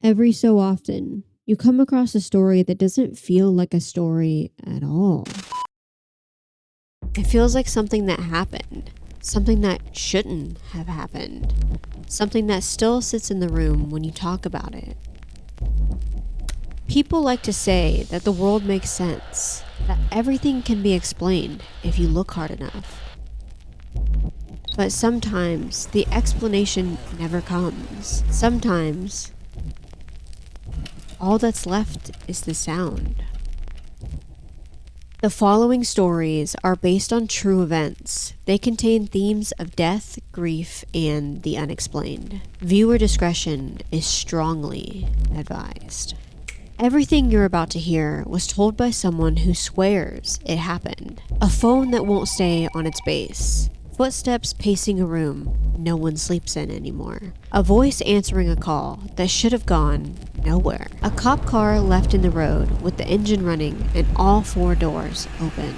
Every so often, you come across a story that doesn't feel like a story at all. It feels like something that happened, something that shouldn't have happened, something that still sits in the room when you talk about it. People like to say that the world makes sense, that everything can be explained if you look hard enough. But sometimes the explanation never comes. Sometimes all that's left is the sound. The following stories are based on true events. They contain themes of death, grief, and the unexplained. Viewer discretion is strongly advised. Everything you're about to hear was told by someone who swears it happened. A phone that won't stay on its base. Footsteps pacing a room no one sleeps in anymore. A voice answering a call that should have gone nowhere. A cop car left in the road with the engine running and all 4 doors open.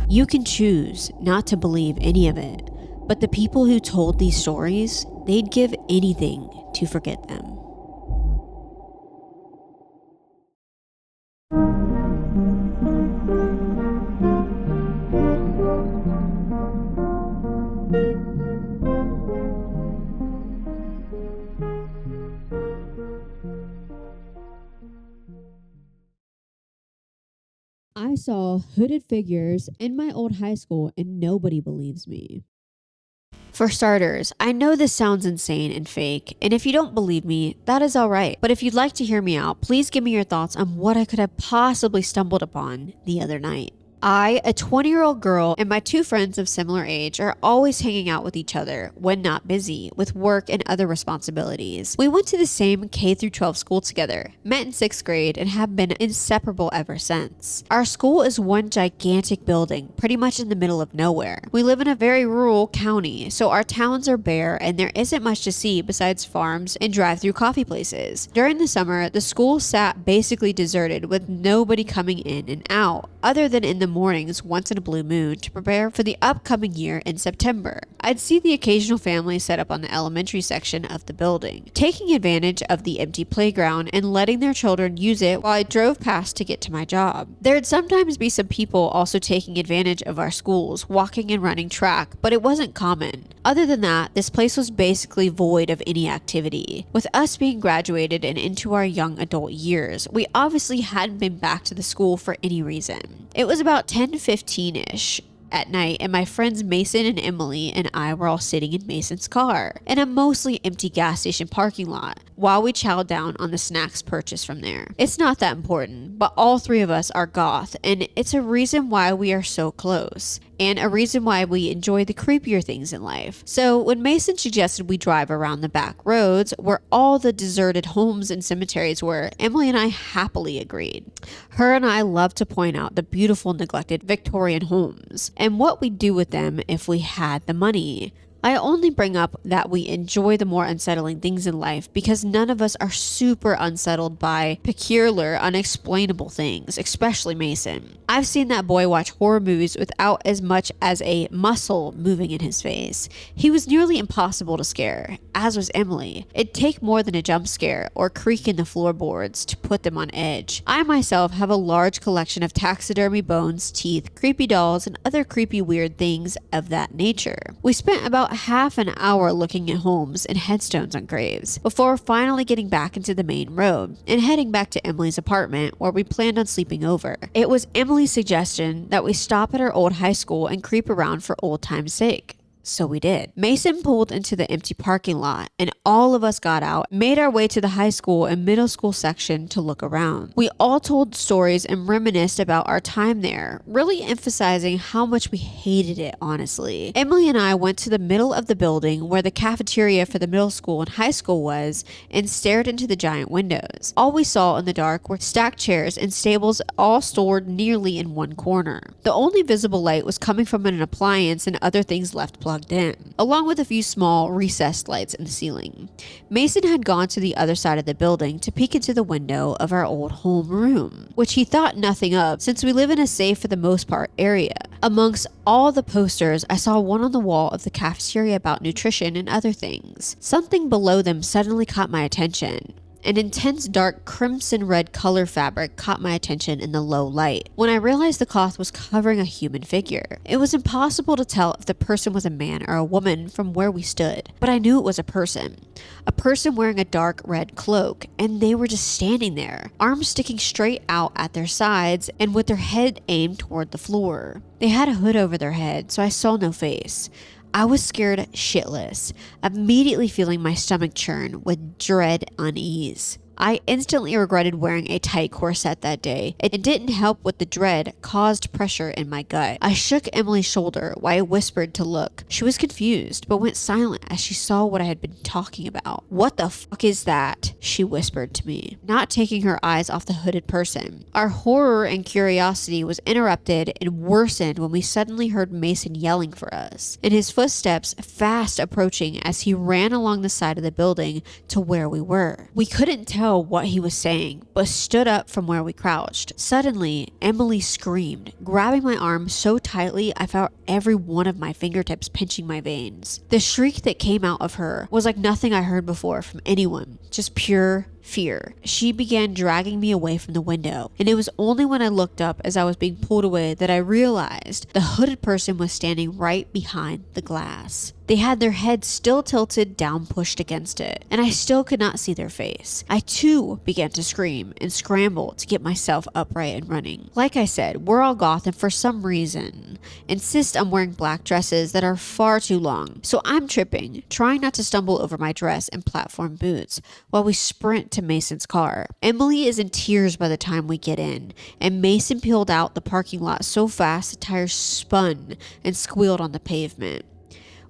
You can choose not to believe any of it, but the people who told these stories, they'd give anything to forget them. I saw hooded figures in my old high school and nobody believes me. For starters, I know this sounds insane and fake, and if you don't believe me, that is alright. But if you'd like to hear me out, please give me your thoughts on what I could have possibly stumbled upon the other night. I, a 20-year-old girl, and my 2 friends of similar age are always hanging out with each other when not busy with work and other responsibilities. We went to the same K-12 school together, met in 6th grade, and have been inseparable ever since. Our school is one gigantic building, pretty much in the middle of nowhere. We live in a very rural county, so our towns are bare and there isn't much to see besides farms and drive-through coffee places. During the summer, the school sat basically deserted with nobody coming in and out, other than in the mornings once in a blue moon to prepare for the upcoming year in September. I'd see the occasional family set up on the elementary section of the building, taking advantage of the empty playground and letting their children use it while I drove past to get to my job. There'd sometimes be some people also taking advantage of our schools, walking and running track, but it wasn't common. Other than that, this place was basically void of any activity. With us being graduated and into our young adult years, we obviously hadn't been back to the school for any reason. It was about 10:15-ish at night, and my friends Mason and Emily and I were all sitting in Mason's car in a mostly empty gas station parking lot while we chowed down on the snacks purchased from there. It's not that important, but all 3 of us are goth, and it's a reason why we are so close, and a reason why we enjoy the creepier things in life. So when Mason suggested we drive around the back roads where all the deserted homes and cemeteries were, Emily and I happily agreed. Her and I love to point out the beautiful neglected Victorian homes and what we'd do with them if we had the money. I only bring up that we enjoy the more unsettling things in life because none of us are super unsettled by peculiar, unexplainable things, especially Mason. I've seen that boy watch horror movies without as much as a muscle moving in his face. He was nearly impossible to scare, as was Emily. It'd take more than a jump scare or creak in the floorboards to put them on edge. I myself have a large collection of taxidermy bones, teeth, creepy dolls, and other creepy weird things of that nature. We spent about half an hour looking at homes and headstones on graves before finally getting back into the main road and heading back to Emily's apartment where we planned on sleeping over. It was Emily's suggestion that we stop at our old high school and creep around for old time's sake. So we did. Mason pulled into the empty parking lot and all of us got out, made our way to the high school and middle school section to look around. We all told stories and reminisced about our time there, really emphasizing how much we hated it, honestly. Emily and I went to the middle of the building where the cafeteria for the middle school and high school was and stared into the giant windows. All we saw in the dark were stacked chairs and stables all stored nearly in one corner. The only visible light was coming from an appliance and other things left plugged in, along with a few small recessed lights in the ceiling. Mason had gone to the other side of the building to peek into the window of our old home room, which he thought nothing of since we live in a safe for the most part area. Amongst all the posters, I saw one on the wall of the cafeteria about nutrition and other things. Something below them suddenly caught my attention. An intense dark crimson red color fabric caught my attention in the low light. When I realized the cloth was covering a human figure, it was impossible to tell if the person was a man or a woman from where we stood, but I knew it was a person. A person wearing a dark red cloak, and they were just standing there, arms sticking straight out at their sides and with their head aimed toward the floor. They had a hood over their head, so I saw no face. I was scared shitless, immediately feeling my stomach churn with dread unease. I instantly regretted wearing a tight corset that day. It didn't help with the dread caused pressure in my gut. I shook Emily's shoulder while I whispered to look. She was confused, but went silent as she saw what I had been talking about. "What the fuck is that?" she whispered to me, not taking her eyes off the hooded person. Our horror and curiosity was interrupted and worsened when we suddenly heard Mason yelling for us, and his footsteps fast approaching as he ran along the side of the building to where we were. We couldn't tell what he was saying, but stood up from where we crouched. Suddenly, Emily screamed, grabbing my arm so tightly I felt every one of my fingertips pinching my veins. The shriek that came out of her was like nothing I heard before from anyone, just pure fear. She began dragging me away from the window, and it was only when I looked up as I was being pulled away that I realized the hooded person was standing right behind the glass. They had their heads still tilted down, pushed against it, and I still could not see their face. I too began to scream and scramble to get myself upright and running. Like I said, we're all goth and for some reason insist I'm wearing black dresses that are far too long, so I'm tripping, trying not to stumble over my dress and platform boots while we sprint to Mason's car. Emily is in tears by the time we get in, and Mason peeled out the parking lot so fast the tires spun and squealed on the pavement.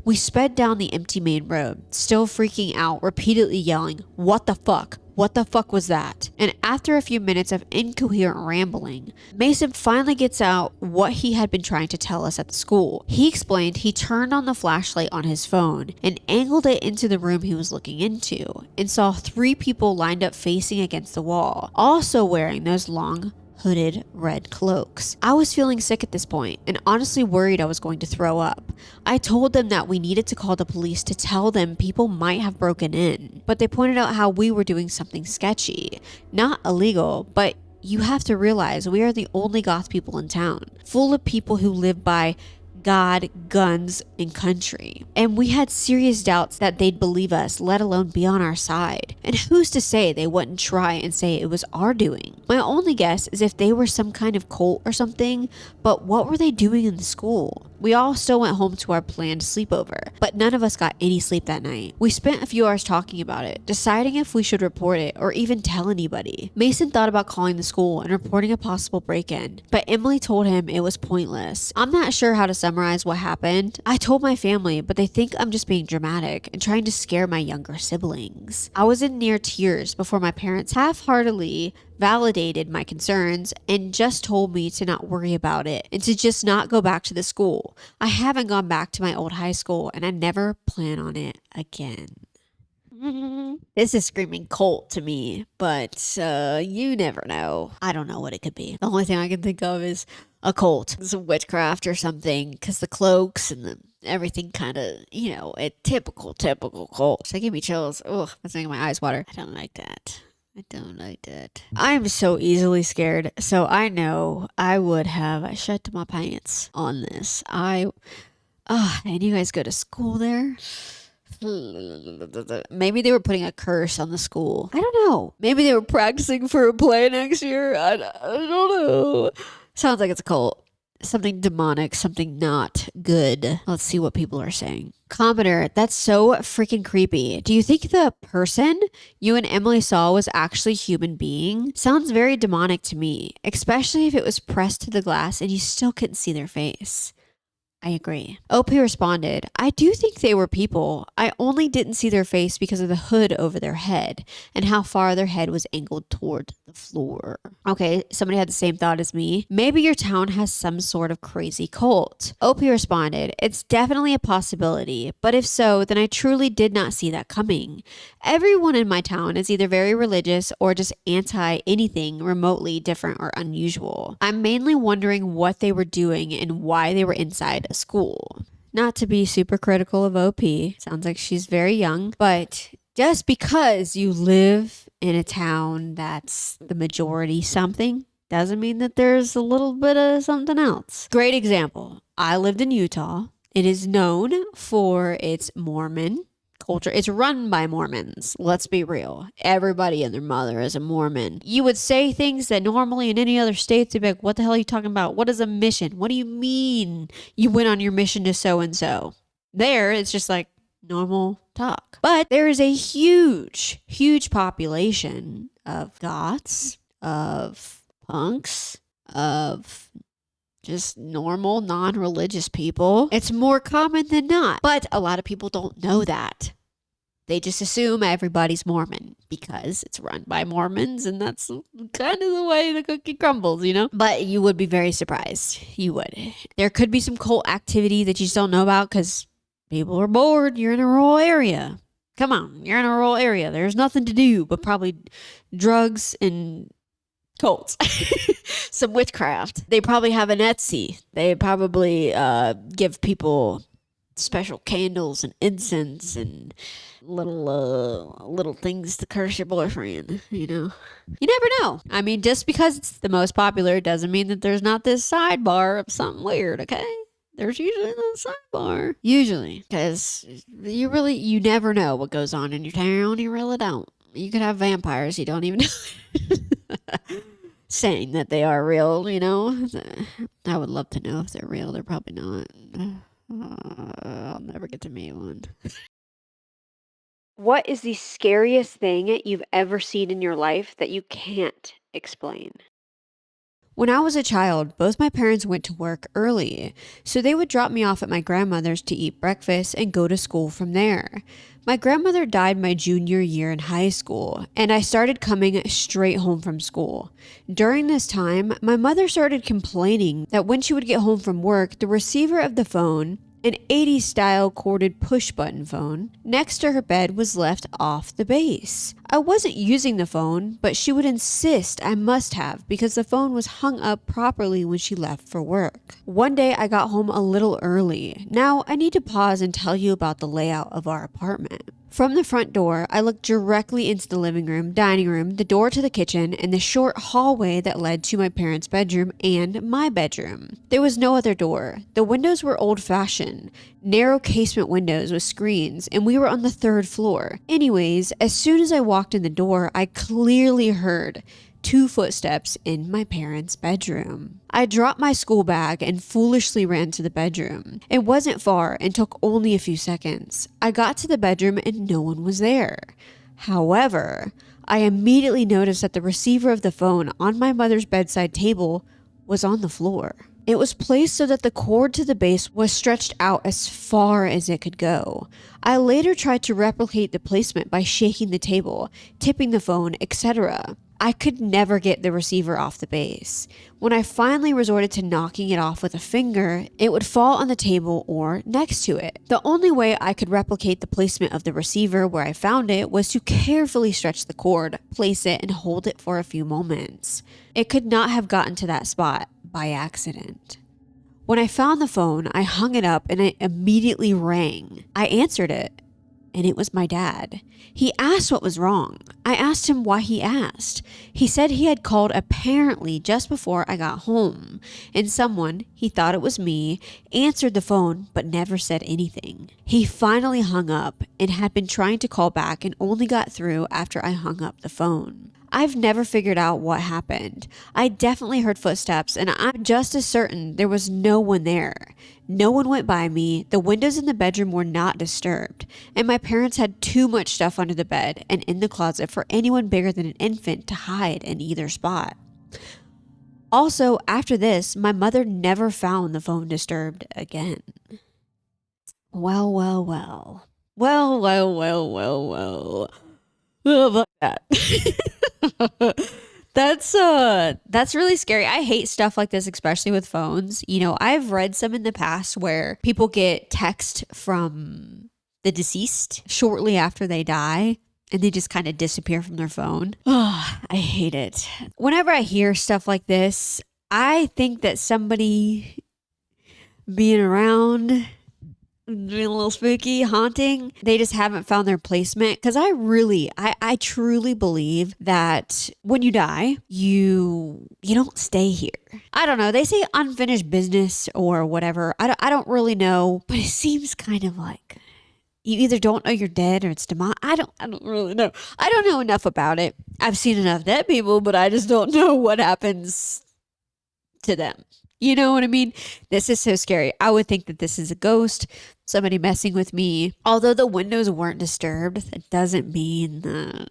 We sped down the empty main road, still freaking out, repeatedly yelling, "What the fuck? What the fuck was that?" And after a few minutes of incoherent rambling, Mason finally gets out what he had been trying to tell us at the school. He explained he turned on the flashlight on his phone and angled it into the room he was looking into, and saw 3 people lined up facing against the wall, also wearing those long hooded red cloaks. I was feeling sick at this point and honestly worried I was going to throw up. I told them that we needed to call the police to tell them people might have broken in, but they pointed out how we were doing something sketchy. Not illegal, but you have to realize we are the only goth people in town, full of people who live by God, guns, and country. And we had serious doubts that they'd believe us, let alone be on our side. And who's to say they wouldn't try and say it was our doing? My only guess is if they were some kind of cult or something, but what were they doing in the school? We all still went home to our planned sleepover, but none of us got any sleep that night. We spent a few hours talking about it, deciding if we should report it or even tell anybody. Mason thought about calling the school and reporting a possible break-in, but Emily told him it was pointless. I'm not sure how to summarize what happened. I told my family, but they think I'm just being dramatic and trying to scare my younger siblings. I was in near tears before my parents half-heartedly validated my concerns and just told me to not worry about it and to just not go back to the school. I haven't gone back to my old high school and I never plan on it again. This is screaming cult to me, but you never know. I don't know what it could be. The only thing I can think of is a cult. It's a witchcraft or something, because the cloaks and the everything kind of, a typical cult. So it gave me chills. Ugh, that's making my eyes water. I don't like that. I'm so easily scared, so I know I would have shut my pants on this. And you guys go to school there? Maybe they were putting a curse on the school. I don't know. Maybe they were practicing for a play next year. I don't know. Sounds like it's a cult. Something demonic, something not good. Let's see what people are saying. Commenter, that's so freaking creepy. Do you think the person you and Emily saw was actually a human being? Sounds very demonic to me, especially if it was pressed to the glass and you still couldn't see their face. I agree. OP responded, I do think they were people. I only didn't see their face because of the hood over their head and how far their head was angled toward the floor. Okay, somebody had the same thought as me. Maybe your town has some sort of crazy cult. OP responded, it's definitely a possibility, but if so, then I truly did not see that coming. Everyone in my town is either very religious or just anti anything remotely different or unusual. I'm mainly wondering what they were doing and why they were inside a school. Not to be super critical of OP, sounds like she's very young, but just because you live in a town that's the majority something doesn't mean that there's a little bit of something else. Great example. I lived in Utah. It is known for its Mormon culture. It's run by Mormons. Let's be real. Everybody and their mother is a Mormon. You would say things that normally in any other states, you'd be like, what the hell are you talking about? What is a mission? What do you mean you went on your mission to so-and-so? There, it's just like normal talk. But there is a huge, huge population of goths, of punks, of just normal, non-religious people. It's more common than not. But a lot of people don't know that. They just assume everybody's Mormon because it's run by Mormons, and that's kind of the way the cookie crumbles, you know? But you would be very surprised. You would. There could be some cult activity that you just don't know about because people are bored. You're in a rural area. Come on, you're in a rural area. There's nothing to do but probably drugs and cults. Some witchcraft. They probably have an Etsy. They probably give people special candles and incense and little things to curse your boyfriend, you know. You never know. I mean, just because it's the most popular doesn't mean that there's not this sidebar of something weird, okay? There's usually a sidebar. Usually. Because you never know what goes on in your town. You really don't. You could have vampires you don't even know. Saying that they are real, you know. I would love to know if they're real. They're probably not. I'll never get to meet one. What is the scariest thing you've ever seen in your life that you can't explain? When I was a child, both my parents went to work early, so they would drop me off at my grandmother's to eat breakfast and go to school from there. My grandmother died my junior year in high school, and I started coming straight home from school. During this time, my mother started complaining that when she would get home from work, the receiver of the phone, an 80s style corded push button phone, next to her bed was left off the base. I wasn't using the phone, but she would insist I must have because the phone was hung up properly when she left for work. One day I got home a little early. Now I need to pause and tell you about the layout of our apartment. From the front door, I looked directly into the living room, dining room, the door to the kitchen, and the short hallway that led to my parents' bedroom and my bedroom. There was no other door. The windows were old-fashioned, narrow casement windows with screens, and we were on the 3rd floor. Anyways, as soon as I walked in the door, I clearly heard 2 footsteps in my parents' bedroom. I dropped my school bag and foolishly ran to the bedroom. It wasn't far and took only a few seconds. I got to the bedroom and no one was there. However, I immediately noticed that the receiver of the phone on my mother's bedside table was on the floor. It was placed so that the cord to the base was stretched out as far as it could go. I later tried to replicate the placement by shaking the table, tipping the phone, etc. I could never get the receiver off the base. When I finally resorted to knocking it off with a finger, it would fall on the table or next to it. The only way I could replicate the placement of the receiver where I found it was to carefully stretch the cord, place it, and hold it for a few moments. It could not have gotten to that spot by accident. When I found the phone, I hung it up and it immediately rang. I answered it, and it was my dad. He asked what was wrong. I asked him why he asked. He said he had called apparently just before I got home, and someone, he thought it was me, answered the phone but never said anything. He finally hung up and had been trying to call back and only got through after I hung up the phone. I've never figured out what happened. I definitely heard footsteps, and I'm just as certain there was no one there. No one went by me, the windows in the bedroom were not disturbed, and my parents had too much stuff under the bed and in the closet for anyone bigger than an infant to hide in either spot. Also, after this, my mother never found the phone disturbed again. Well. Oh, fuck that. That's really scary. I hate stuff like this, especially with phones. You know, I've read some in the past where people get text from the deceased shortly after they die and they just kind of disappear from their phone. Oh, I hate it. Whenever I hear stuff like this, I think that somebody being around doing a little spooky haunting. They just haven't found their placement. Because I truly believe that when you die, you don't stay here. I don't know. They say unfinished business or whatever. I don't really know, but it seems kind of like you either don't know you're dead or it's demonic. I don't really know. I don't know enough about it. I've seen enough dead people, but I just don't know what happens to them. You know what I mean? This is so scary. I would think that this is a ghost, somebody messing with me. Although the windows weren't disturbed, that doesn't mean that.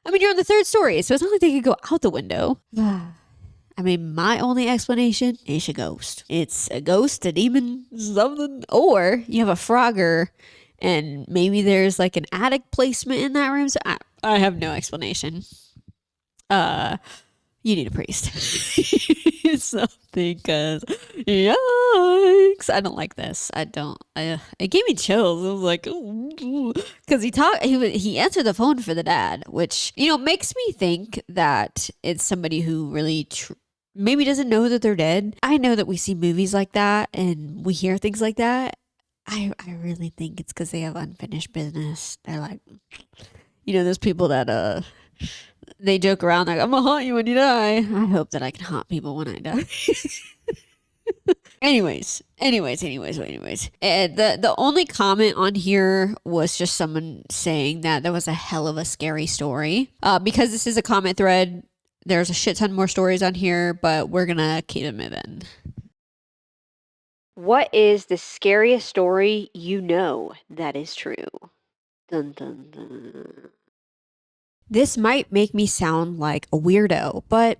I mean, you're on the third story, so it's not like they could go out the window. I mean, my only explanation is a ghost. It's a ghost, a demon, something. Or you have a Frogger and maybe there's like an attic placement in that room. So I have no explanation. You need a priest. Something, because yikes. I don't like this. I don't. It gave me chills. I was like, because he answered the phone for the dad, which, makes me think that it's somebody who really maybe doesn't know that they're dead. I know that we see movies like that and we hear things like that. I really think it's because they have unfinished business. They're like, those people that they joke around like, I'm gonna haunt you when you die. I hope that I can haunt people when I die. Anyways. And the only comment on here was just someone saying that there was a hell of a scary story. Because this is a comment thread, there's a shit ton more stories on here, but we're gonna keep it moving. What is the scariest story that is true? Dun, dun, dun. This might make me sound like a weirdo, but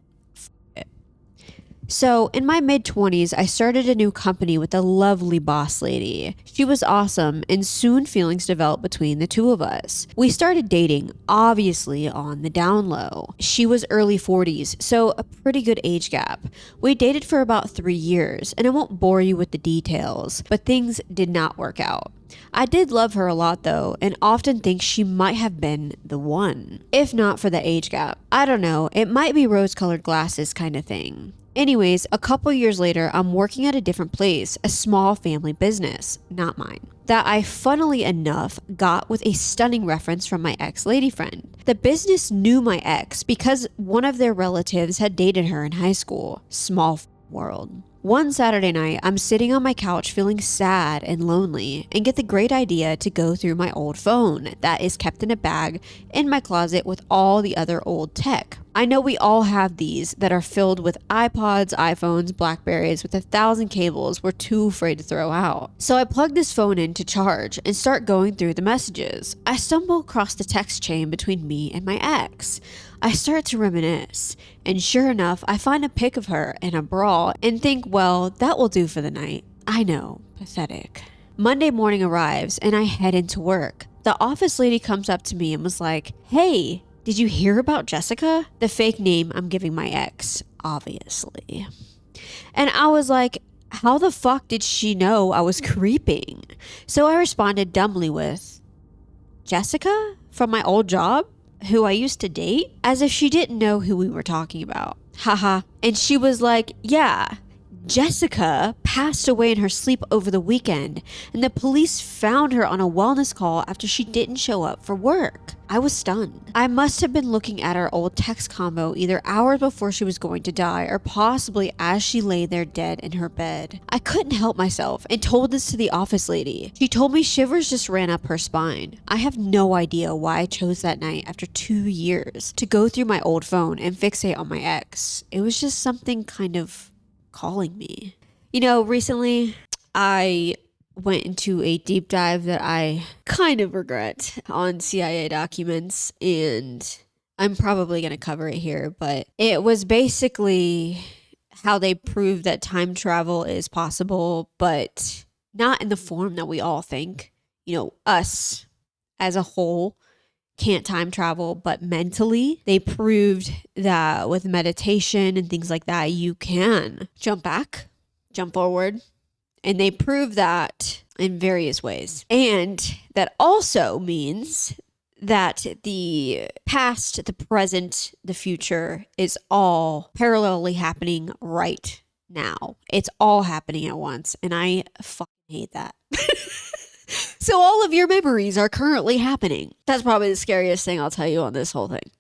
so in my mid-20s, I started a new company with a lovely boss lady. She was awesome, and soon feelings developed between the two of us. We started dating, obviously on the down low. She was early 40s, so a pretty good age gap. We dated for about 3 years, and I won't bore you with the details, but things did not work out. I did love her a lot though, and often think she might have been the one, if not for the age gap. I don't know, it might be rose-colored glasses kind of thing. Anyways, a couple years later, I'm working at a different place, a small family business, not mine, that I funnily enough got with a stunning reference from my ex-lady friend. The business knew my ex because one of their relatives had dated her in high school. Small world. One Saturday night, I'm sitting on my couch feeling sad and lonely and get the great idea to go through my old phone that is kept in a bag in my closet with all the other old tech. I know we all have these that are filled with iPods, iPhones, Blackberries with 1,000 cables we're too afraid to throw out. So I plug this phone in to charge and start going through the messages. I stumble across the text chain between me and my ex. I start to reminisce, and sure enough, I find a pic of her in a bra and think, well, that will do for the night. I know, pathetic. Monday morning arrives and I head into work. The office lady comes up to me and was like, hey, did you hear about Jessica? The fake name I'm giving my ex, obviously. And I was like, how the fuck did she know I was creeping? So I responded dumbly with, Jessica? From my old job? Who I used to date? As if she didn't know who we were talking about. Haha. And she was like, yeah, Jessica passed away in her sleep over the weekend, and the police found her on a wellness call after she didn't show up for work. I was stunned. I must have been looking at our old text combo either hours before she was going to die or possibly as she lay there dead in her bed. I couldn't help myself and told this to the office lady. She told me shivers just ran up her spine. I have no idea why I chose that night after 2 years to go through my old phone and fixate on my ex. It was just something kind of calling me. Recently I went into a deep dive that I kind of regret on CIA documents, and I'm probably going to cover it here, but it was basically how they proved that time travel is possible, but not in the form that we all think. Us as a whole can't time travel, but mentally they proved that with meditation and things like that, you can jump back, jump forward. And they prove that in various ways. And that also means that the past, the present, the future is all parallelly happening right now. It's all happening at once. And I fucking hate that. So all of your memories are currently happening. That's probably the scariest thing I'll tell you on this whole thing.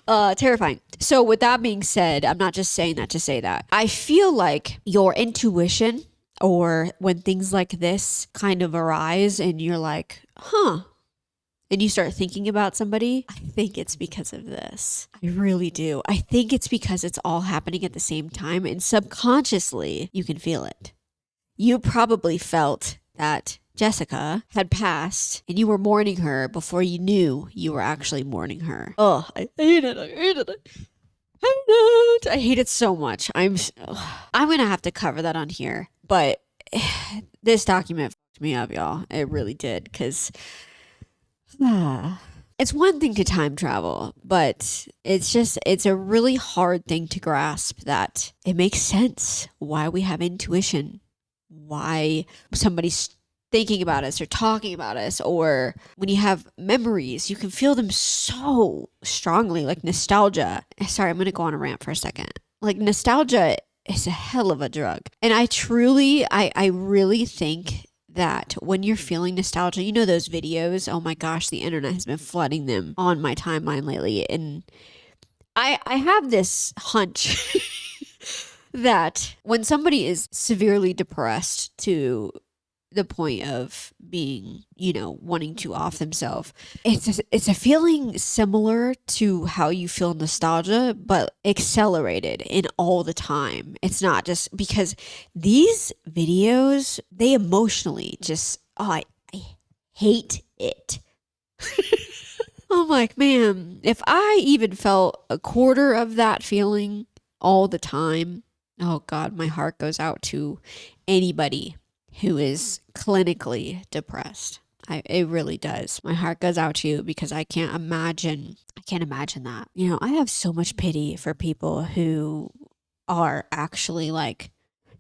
Terrifying. So with that being said, I'm not just saying that to say that. I feel like your intuition, or when things like this kind of arise and you're like, huh, and you start thinking about somebody, I think it's because of this. I really do. I think it's because it's all happening at the same time, and subconsciously you can feel it. You probably felt that Jessica had passed and you were mourning her before you knew you were actually mourning her. Oh, I hate it. I hate it. I hate it so much. I'm going to have to cover that on here, but this document fucked me up, y'all. It really did, because it's one thing to time travel, but it's a really hard thing to grasp that it makes sense why we have intuition, why somebody's thinking about us or talking about us, or when you have memories, you can feel them so strongly, like nostalgia. Sorry, I'm going to go on a rant for a second. Like, nostalgia is a hell of a drug. And I really think that when you're feeling nostalgia, you know those videos, oh my gosh, the internet has been flooding them on my timeline lately. And I have this hunch that when somebody is severely depressed to the point of being, wanting to off themselves, it's a feeling similar to how you feel nostalgia, but accelerated in all the time. It's not just because these videos, they emotionally just, I hate it. I'm like, man, if I even felt a quarter of that feeling all the time, oh God, my heart goes out to anybody who is clinically depressed. It really does. My heart goes out to you, because I can't imagine that. I have so much pity for people who are actually like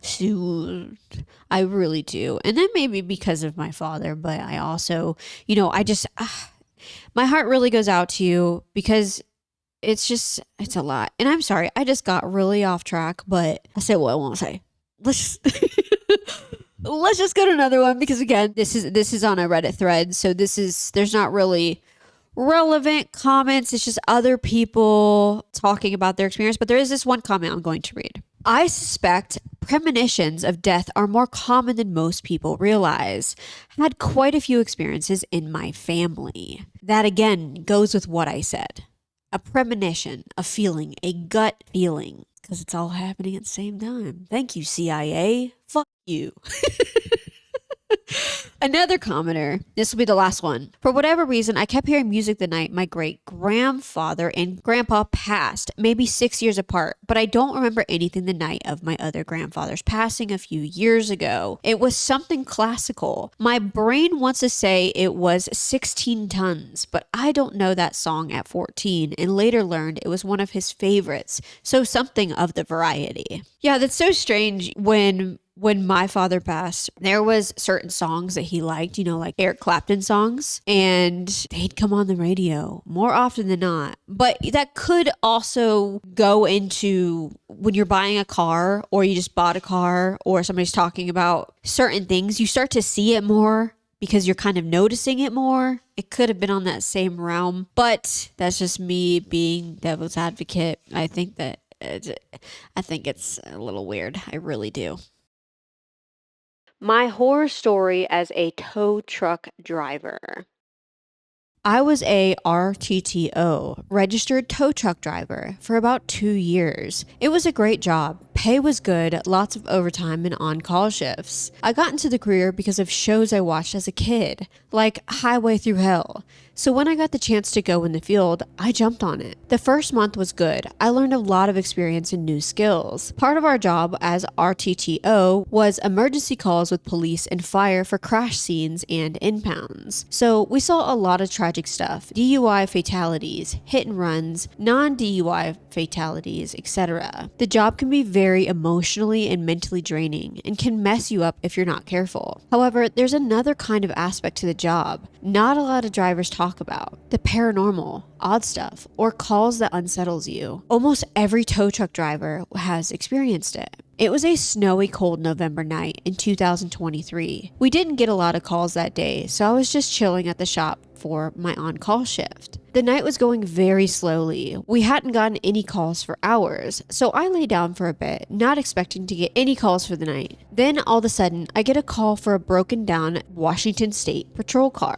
soothed. I really do. And then maybe because of my father, but I also, my heart really goes out to you, because it's a lot. And I'm sorry, I just got really off track, but I said what I won't say. Let's just go to another one, because again, this is on a Reddit thread, so there's not really relevant comments. It's just other people talking about their experience, but there is this one comment I'm going to read. I suspect premonitions of death are more common than most people realize. Had quite a few experiences in my family. That again goes with what I said. A premonition, a feeling, a gut feeling, because it's all happening at the same time. Thank you, CIA. Fuck you. Another commenter, this will be the last one. For whatever reason, I kept hearing music the night my great-grandfather and grandpa passed, maybe 6 years apart, but I don't remember anything the night of my other grandfather's passing a few years ago. It was something classical. My brain wants to say it was 16 tons, but I don't know that song at 14 and later learned it was one of his favorites, so something of the variety. Yeah, that's so strange. When my father passed, there was certain songs that he liked, like Eric Clapton songs, and they'd come on the radio more often than not. But that could also go into when you're buying a car, or you just bought a car, or somebody's talking about certain things, you start to see it more because you're kind of noticing it more. It could have been on that same realm, but that's just me being devil's advocate. I think it's a little weird. I really do. My horror story as a tow truck driver. I was a RTTO, registered tow truck driver, for about 2 years. It was a great job. Pay was good, lots of overtime and on-call shifts. I got into the career because of shows I watched as a kid, like Highway Through Hell. So when I got the chance to go in the field, I jumped on it. The first month was good. I learned a lot of experience and new skills. Part of our job as RTTO was emergency calls with police and fire for crash scenes and impounds. So we saw a lot of tragic stuff, DUI fatalities, hit and runs, non-DUI fatalities, etc. The job can be very very emotionally and mentally draining and can mess you up if you're not careful. However, there's another kind of aspect to the job not a lot of drivers talk about: the paranormal, odd stuff, or calls that unsettles you. Almost every tow truck driver has experienced it. It was a snowy, cold November night in 2023. We didn't get a lot of calls that day, so I was just chilling at the shop for my on-call shift. The night was going very slowly. We hadn't gotten any calls for hours, so I lay down for a bit, not expecting to get any calls for the night. Then all of a sudden, I get a call for a broken down Washington State patrol car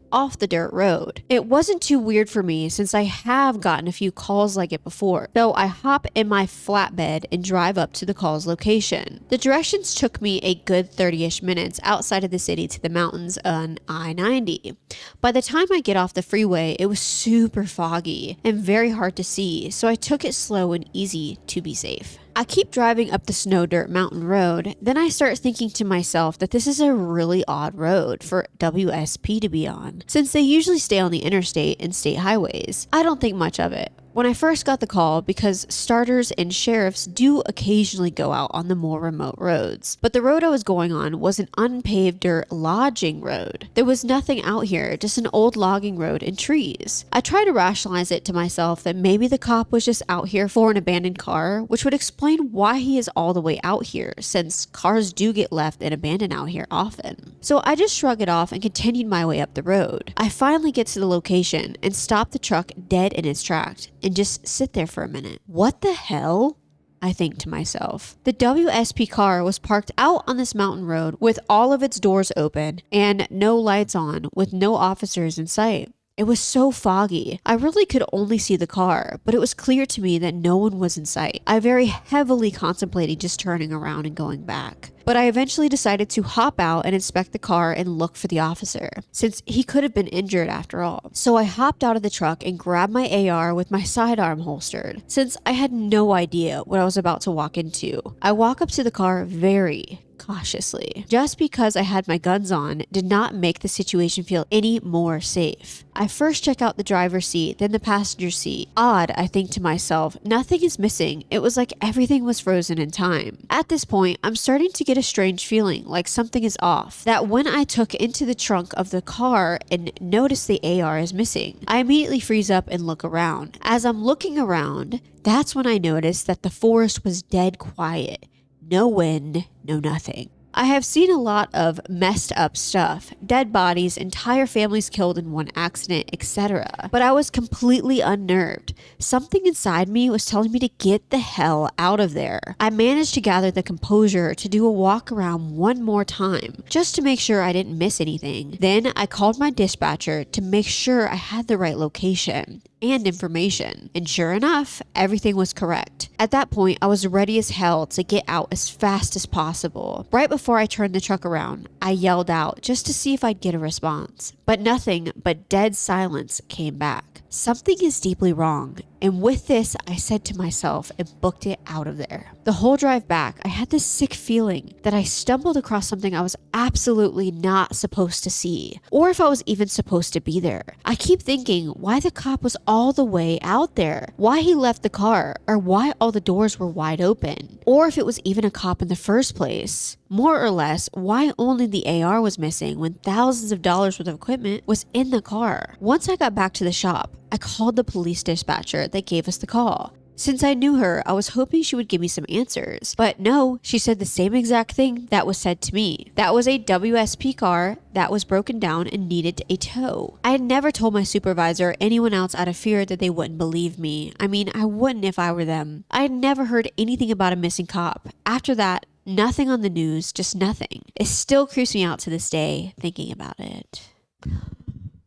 off the dirt road. It wasn't too weird for me since I have gotten a few calls like it before, so I hop in my flatbed and drive up to the call's location. The directions took me a good 30-ish minutes outside of the city to the mountains on I-90. By the time I get off the freeway, it was super foggy and very hard to see, so I took it slow and easy to be safe. I keep driving up the snow dirt mountain road, then I start thinking to myself that this is a really odd road for WSP to be on, since they usually stay on the interstate and state highways. I don't think much of it when I first got the call because starters and sheriffs do occasionally go out on the more remote roads. But the road I was going on was an unpaved dirt lodging road. There was nothing out here, just an old logging road and trees. I tried to rationalize it to myself that maybe the cop was just out here for an abandoned car, which would explain why he is all the way out here, since cars do get left and abandoned out here often. So I just shrugged it off and continued my way up the road. I finally get to the location and stop the truck dead in its tracks and just sit there for a minute. What the hell? I think to myself. The WSP car was parked out on this mountain road with all of its doors open and no lights on, with no officers in sight. It was so foggy. I really could only see the car, but it was clear to me that no one was in sight. I very heavily contemplated just turning around and going back. But I eventually decided to hop out and inspect the car and look for the officer, since he could have been injured after all. So I hopped out of the truck and grabbed my AR with my sidearm holstered, since I had no idea what I was about to walk into. I walk up to the car very cautiously. Just because I had my guns on did not make the situation feel any more safe. I first check out the driver's seat, then the passenger seat. Odd, I think to myself, nothing is missing. It was like everything was frozen in time. At this point, I'm starting to get a strange feeling like something is off, that when I took into the trunk of the car and noticed the AR is missing, I immediately freeze up and look around. As I'm looking around, that's when I noticed that the forest was dead quiet. No wind, no nothing. I have seen a lot of messed up stuff, dead bodies, entire families killed in one accident, etc. But I was completely unnerved. Something inside me was telling me to get the hell out of there. I managed to gather the composure to do a walk around one more time, just to make sure I didn't miss anything. Then I called my dispatcher to make sure I had the right location and information. And sure enough, everything was correct. At that point, I was ready as hell to get out as fast as possible. Right before I turned the truck around, I yelled out just to see if I'd get a response. But nothing but dead silence came back. Something is deeply wrong. And with this, I said to myself and booked it out of there. The whole drive back, I had this sick feeling that I stumbled across something I was absolutely not supposed to see, or if I was even supposed to be there. I keep thinking why the cop was all the way out there, why he left the car, or why all the doors were wide open, or if it was even a cop in the first place. More or less, why only the AR was missing when thousands of dollars worth of equipment was in the car. Once I got back to the shop, I called the police dispatcher that gave us the call. Since I knew her, I was hoping she would give me some answers. But no, she said the same exact thing that was said to me. That was a WSP car that was broken down and needed a tow. I had never told my supervisor or anyone else out of fear that they wouldn't believe me. I mean, I wouldn't if I were them. I had never heard anything about a missing cop. After that, nothing on the news, just nothing. It still creeps me out to this day, thinking about it.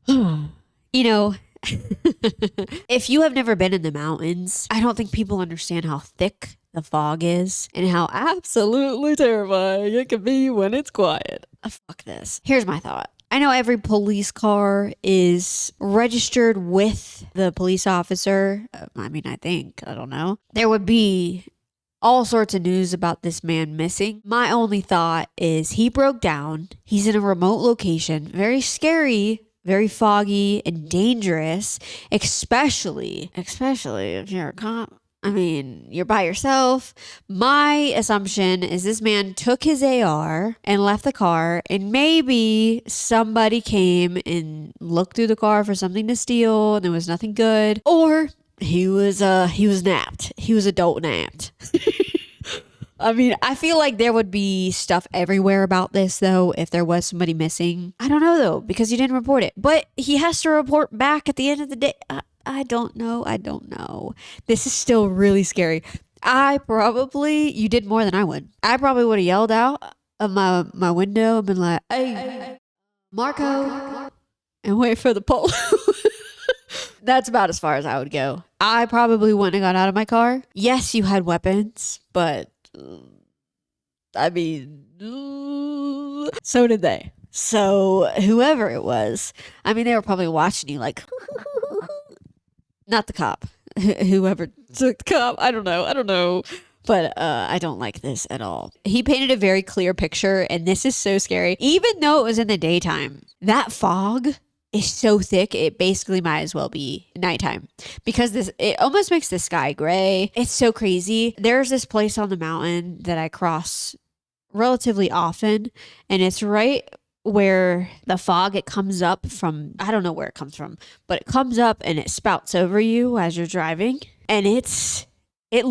You know, if you have never been in the mountains, I don't think people understand how thick the fog is and how absolutely terrifying it can be when it's quiet. Fuck this. Here's my thought. I know every police car is registered with the police officer. I don't know. There would be all sorts of news about this man missing. My only thought is he broke down. He's in a remote location, very scary, very foggy and dangerous, especially if you're a cop I mean, you're by yourself. My assumption is this man took his AR and left the car, and maybe somebody came and looked through the car for something to steal and there was nothing good. Or he was napped. He was adult napped. I mean, I feel like there would be stuff everywhere about this, though, if there was somebody missing. I don't know, though, because you didn't report it. But he has to report back at the end of the day. I don't know. I don't know. This is still really scary. You did more than I would. I probably would have yelled out of my window and been like, hey, Marco, and wait for the pole. That's about as far as I would go. I probably wouldn't have got out of my car. Yes, you had weapons, but I mean, so did they. So whoever it was, I mean, they were probably watching you like, not the cop, whoever took the cop. I don't know. But I don't like this at all. He painted a very clear picture, and this is so scary. Even though it was in the daytime, that fog is so thick, it basically might as well be nighttime because it almost makes the sky gray. It's so crazy. There's this place on the mountain that I cross relatively often, and it's right where the fog, it comes up from, I don't know where it comes from, but it comes up and it spouts over you as you're driving, and it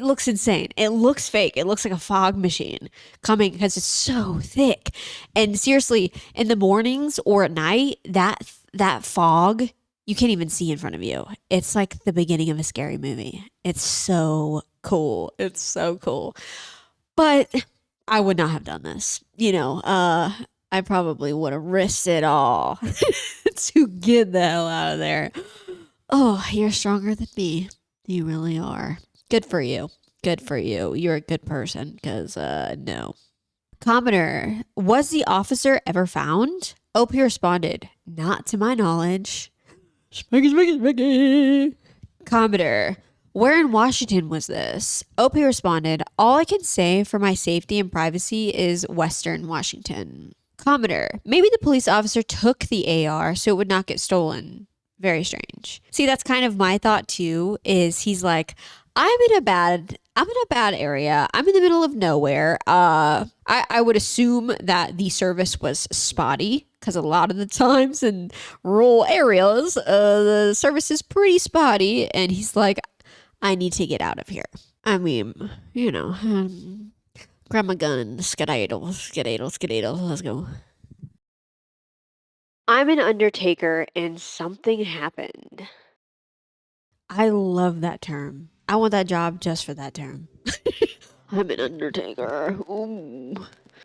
looks insane. It looks fake. It looks like a fog machine coming because it's so thick. And seriously, in the mornings or at night, that fog, you can't even see in front of you. It's like the beginning of a scary movie. It's so cool. It's so cool. But I would not have done this. I probably would have risked it all to get the hell out of there. Oh, you're stronger than me. You really are. Good for you. Good for you. You're a good person because, no. Commenter, was the officer ever found? OP responded, not to my knowledge. Smeggy. Commenter, where in Washington was this? OP responded, all I can say for my safety and privacy is Western Washington. Commenter, maybe the police officer took the AR so it would not get stolen. Very strange. See, that's kind of my thought too, is he's like, I'm in a bad area. I'm in the middle of nowhere. I would assume that the service was spotty because a lot of the times in rural areas, the service is pretty spotty. And he's like, I need to get out of here. I mean, grab my gun and skedaddle. Let's go. I'm an undertaker and something happened. I love that term. I want that job just for that term. I'm an undertaker. Ooh.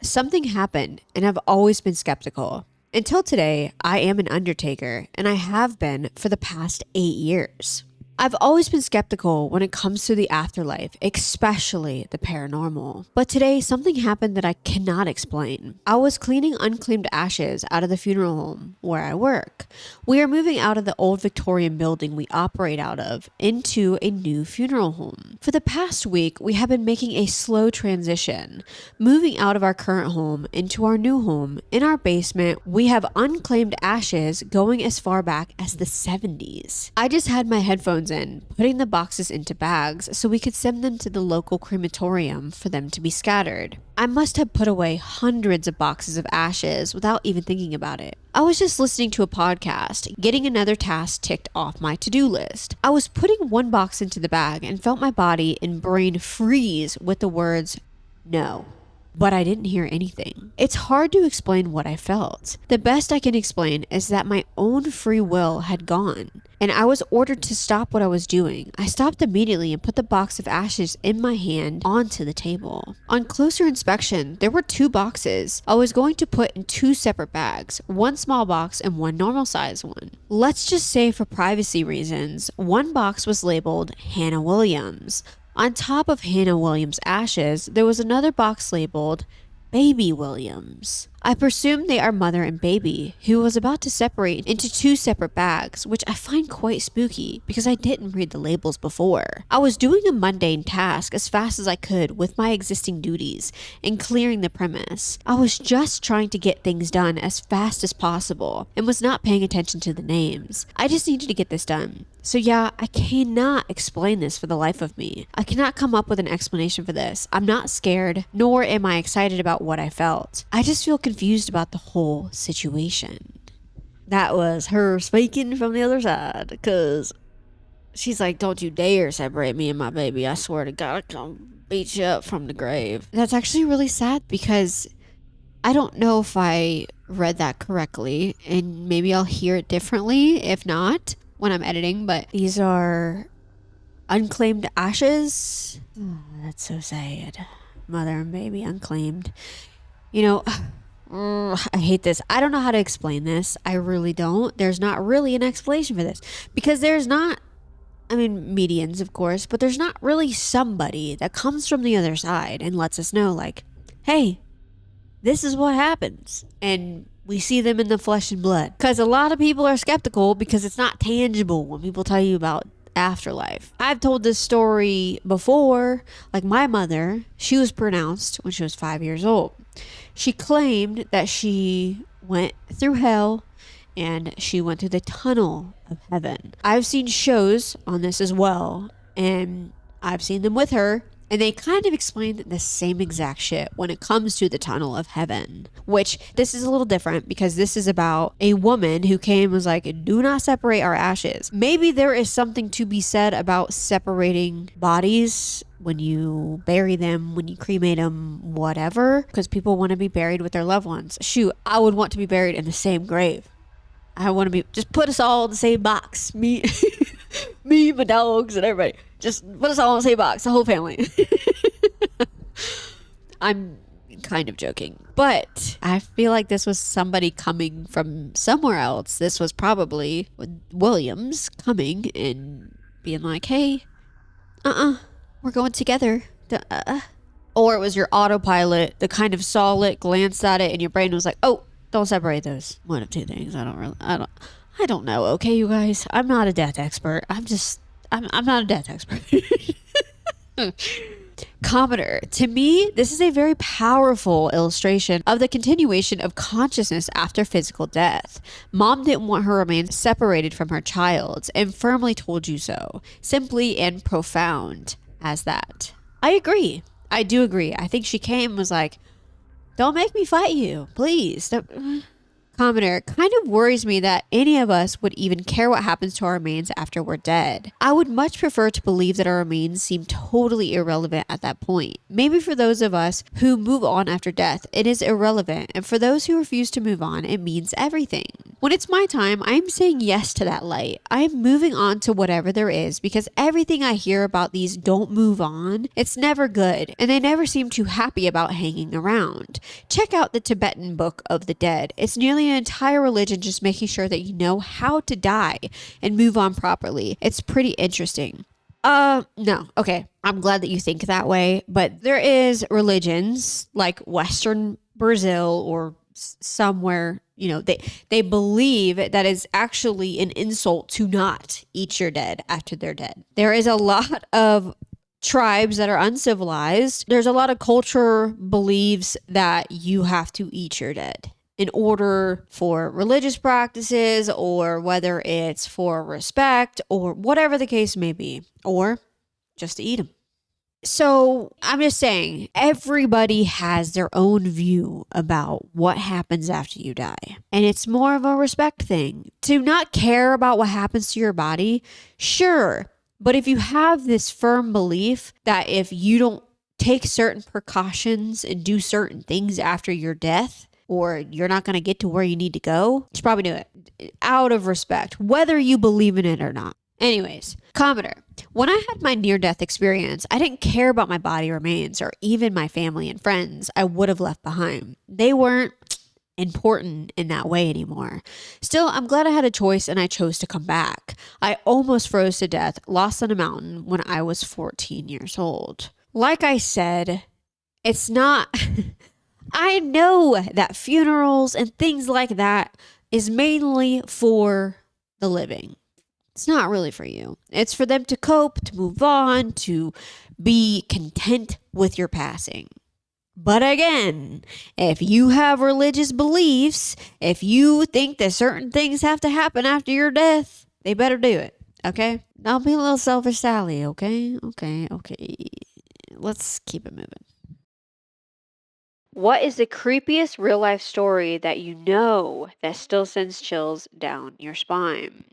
Something happened, and I've always been skeptical. Until today, I am an undertaker, and I have been for the past 8 years. I've always been skeptical when it comes to the afterlife, especially the paranormal. But today, something happened that I cannot explain. I was cleaning unclaimed ashes out of the funeral home where I work. We are moving out of the old Victorian building we operate out of into a new funeral home. For the past week, we have been making a slow transition, moving out of our current home into our new home. In our basement, we have unclaimed ashes going as far back as the 70s. I just had my headphones in, putting the boxes into bags so we could send them to the local crematorium for them to be scattered. I must have put away hundreds of boxes of ashes without even thinking about it. I was just listening to a podcast, getting another task ticked off my to-do list. I was putting one box into the bag and felt my body and brain freeze with the words, no. But I didn't hear anything. It's hard to explain what I felt. The best I can explain is that my own free will had gone, and I was ordered to stop what I was doing. I stopped immediately and put the box of ashes in my hand onto the table. On closer inspection, there were 2 boxes I was going to put in 2 separate bags, one small box and one normal size one. Let's just say for privacy reasons, one box was labeled Hannah Williams. On top of Hannah Williams' ashes, there was another box labeled Baby Williams. I presume they are mother and baby, who was about to separate into 2 separate bags, which I find quite spooky because I didn't read the labels before. I was doing a mundane task as fast as I could with my existing duties and clearing the premise. I was just trying to get things done as fast as possible and was not paying attention to the names. I just needed to get this done. So yeah, I cannot explain this for the life of me. I cannot come up with an explanation for this. I'm not scared, nor am I excited about what I felt. I just feel confused about the whole situation. That was her speaking from the other side, because she's like, don't you dare separate me and my baby. I swear to God, I'll come beat you up from the grave. That's actually really sad because I don't know if I read that correctly, and maybe I'll hear it differently if not when I'm editing, but these are unclaimed ashes. Oh, that's so sad. Mother and baby unclaimed. You know, I hate this. I don't know how to explain this. I really don't. There's not really an explanation for this because there's not, I mean, medians, of course, but there's not really somebody that comes from the other side and lets us know, like, hey, this is what happens. And we see them in the flesh and blood. Because a lot of people are skeptical because it's not tangible when people tell you about afterlife. I've told this story before. Like my mother, she was pronounced when she was 5 years old. She claimed that she went through hell and she went through the tunnel of heaven. I've seen shows on this as well, and I've seen them with her. And they kind of explained the same exact shit when it comes to the tunnel of heaven, which this is a little different because this is about a woman who came and was like, do not separate our ashes. Maybe there is something to be said about separating bodies when you bury them, when you cremate them, whatever, because people want to be buried with their loved ones. Shoot, I would want to be buried in the same grave. I want to be, just put us all in the same box. Me, my dogs, and everybody. Just put us all in the same box, the whole family. I'm kind of joking. But I feel like this was somebody coming from somewhere else. This was probably Williams coming and being like, hey, we're going together. Or it was your autopilot that kind of saw it, glanced at it, and your brain was like, oh, don't separate those. One of two things. I don't know. Okay, you guys, I'm not a death expert. I'm not a death expert. Commenter, to me, this is a very powerful illustration of the continuation of consciousness after physical death. Mom didn't want her remains separated from her child and firmly told you so. Simply and profound as that. I agree. I do agree. I think she came and was like, don't make me fight you, please. Commenter, kind of worries me that any of us would even care what happens to our remains after we're dead. I would much prefer to believe that our remains seem totally irrelevant at that point. Maybe for those of us who move on after death, it is irrelevant, and for those who refuse to move on, it means everything. When it's my time, I'm saying yes to that light. I'm moving on to whatever there is because everything I hear about these don't move on, it's never good, and they never seem too happy about hanging around. Check out the Tibetan Book of the Dead. It's nearly an entire religion just making sure that you know how to die and move on properly. It's pretty interesting. No. Okay. I'm glad that you think that way, but there is religions like Western Brazil or somewhere, you know, they believe that is actually an insult to not eat your dead after they're dead. There is a lot of tribes that are uncivilized. There's a lot of culture beliefs that you have to eat your dead in order for religious practices, or whether it's for respect or whatever the case may be, or just to eat them. So I'm just saying, everybody has their own view about what happens after you die. And it's more of a respect thing. To not care about what happens to your body, sure. But if you have this firm belief that if you don't take certain precautions and do certain things after your death, or you're not going to get to where you need to go, you should probably do it out of respect, whether you believe in it or not. Anyways, commenter, when I had my near-death experience, I didn't care about my body remains or even my family and friends I would have left behind. They weren't important in that way anymore. Still, I'm glad I had a choice and I chose to come back. I almost froze to death, lost on a mountain when I was 14 years old. Like I said, it's not... I know that funerals and things like that is mainly for the living. It's not really for you. It's for them to cope, to move on, to be content with your passing. But again, if you have religious beliefs, if you think that certain things have to happen after your death, they better do it. Okay? Don't be a little selfish, Sally. Okay? Okay. Let's keep it moving. What is the creepiest real life story that you know that still sends chills down your spine?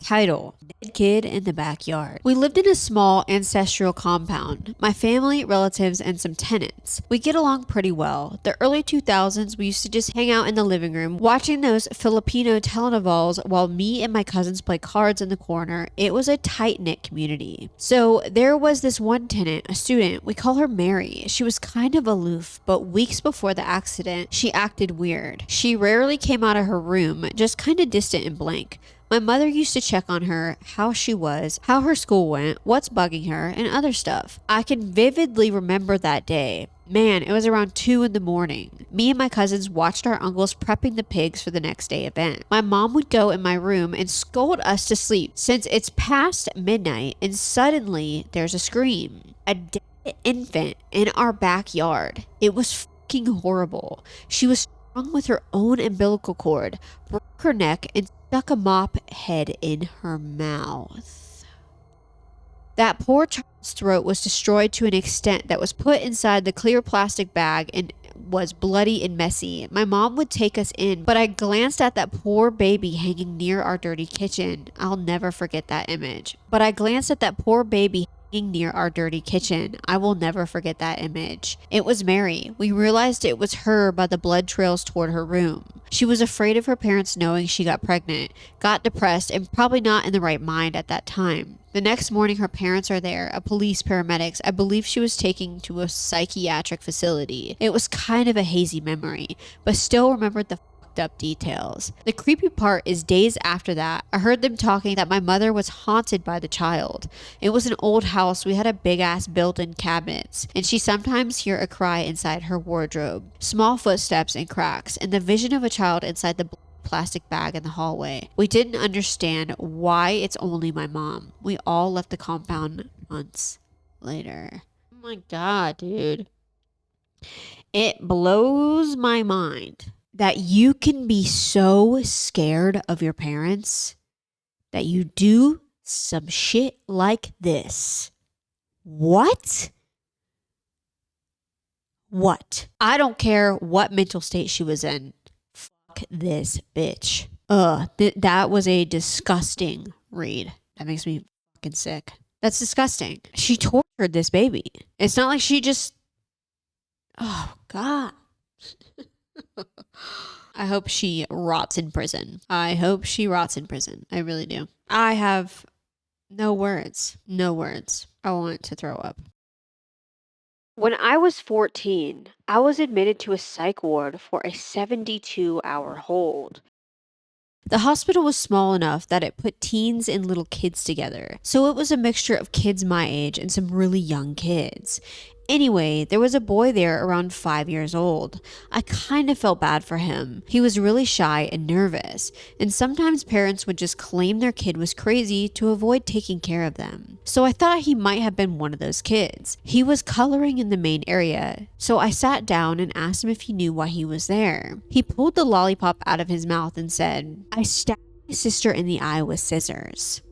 Title: Dead Kid in the Backyard. We lived in a small ancestral compound. My family, relatives, and some tenants. We get along pretty well. The early 2000s, we used to just hang out in the living room watching those Filipino telenovelas while me and my cousins play cards in the corner. It was a tight-knit community. So there was this one tenant, a student. We call her Mary. She was kind of aloof, but weeks before the accident, she acted weird. She rarely came out of her room, just kind of distant and blank. My mother used to check on her, how she was, how her school went, what's bugging her, and other stuff. I can vividly remember that day. Man, it was around 2 in the morning. Me and my cousins watched our uncles prepping the pigs for the next day event. My mom would go in my room and scold us to sleep since it's past midnight and suddenly there's a scream. A dead infant in our backyard. It was fucking horrible. She was strung with her own umbilical cord, broke her neck, and stuck a mop head in her mouth. That poor child's throat was destroyed to an extent that was put inside the clear plastic bag and was bloody and messy. My mom would take us in, but I glanced at that poor baby hanging near our dirty kitchen. I'll never forget that image. I will never forget that image. It was Mary. We realized it was her by the blood trails toward her room. She was afraid of her parents knowing she got pregnant, got depressed, and probably not in the right mind at that time. The next morning, her parents are there, police, paramedics. I believe she was taken to a psychiatric facility. It was kind of a hazy memory, but still remembered the up details. The creepy part is days after that, I heard them talking that my mother was haunted by the child. It was an old house. We had a big ass built-in cabinets, and she sometimes hear a cry inside her wardrobe, small footsteps and cracks, and the vision of a child inside the plastic bag in the hallway. We didn't understand why it's only my mom. We all left the compound months later. Oh my god, dude. It blows my mind that you can be so scared of your parents that you do some shit like this. What? I don't care what mental state she was in. Fuck this bitch. That was a disgusting read. That makes me fucking sick. That's disgusting. She tortured this baby. It's not like she just... Oh, God. I hope she rots in prison. I really do. I have no words. I want to throw up. When I was 14, I was admitted to a psych ward for a 72-hour hold. The hospital was small enough that it put teens and little kids together, so it was a mixture of kids my age and some really young kids. Anyway, there was a boy there around 5 years old. I kind of felt bad for him. He was really shy and nervous, and sometimes parents would just claim their kid was crazy to avoid taking care of them. So I thought he might have been one of those kids. He was coloring in the main area, so I sat down and asked him if he knew why he was there. He pulled the lollipop out of his mouth and said, "I stabbed my sister in the eye with scissors."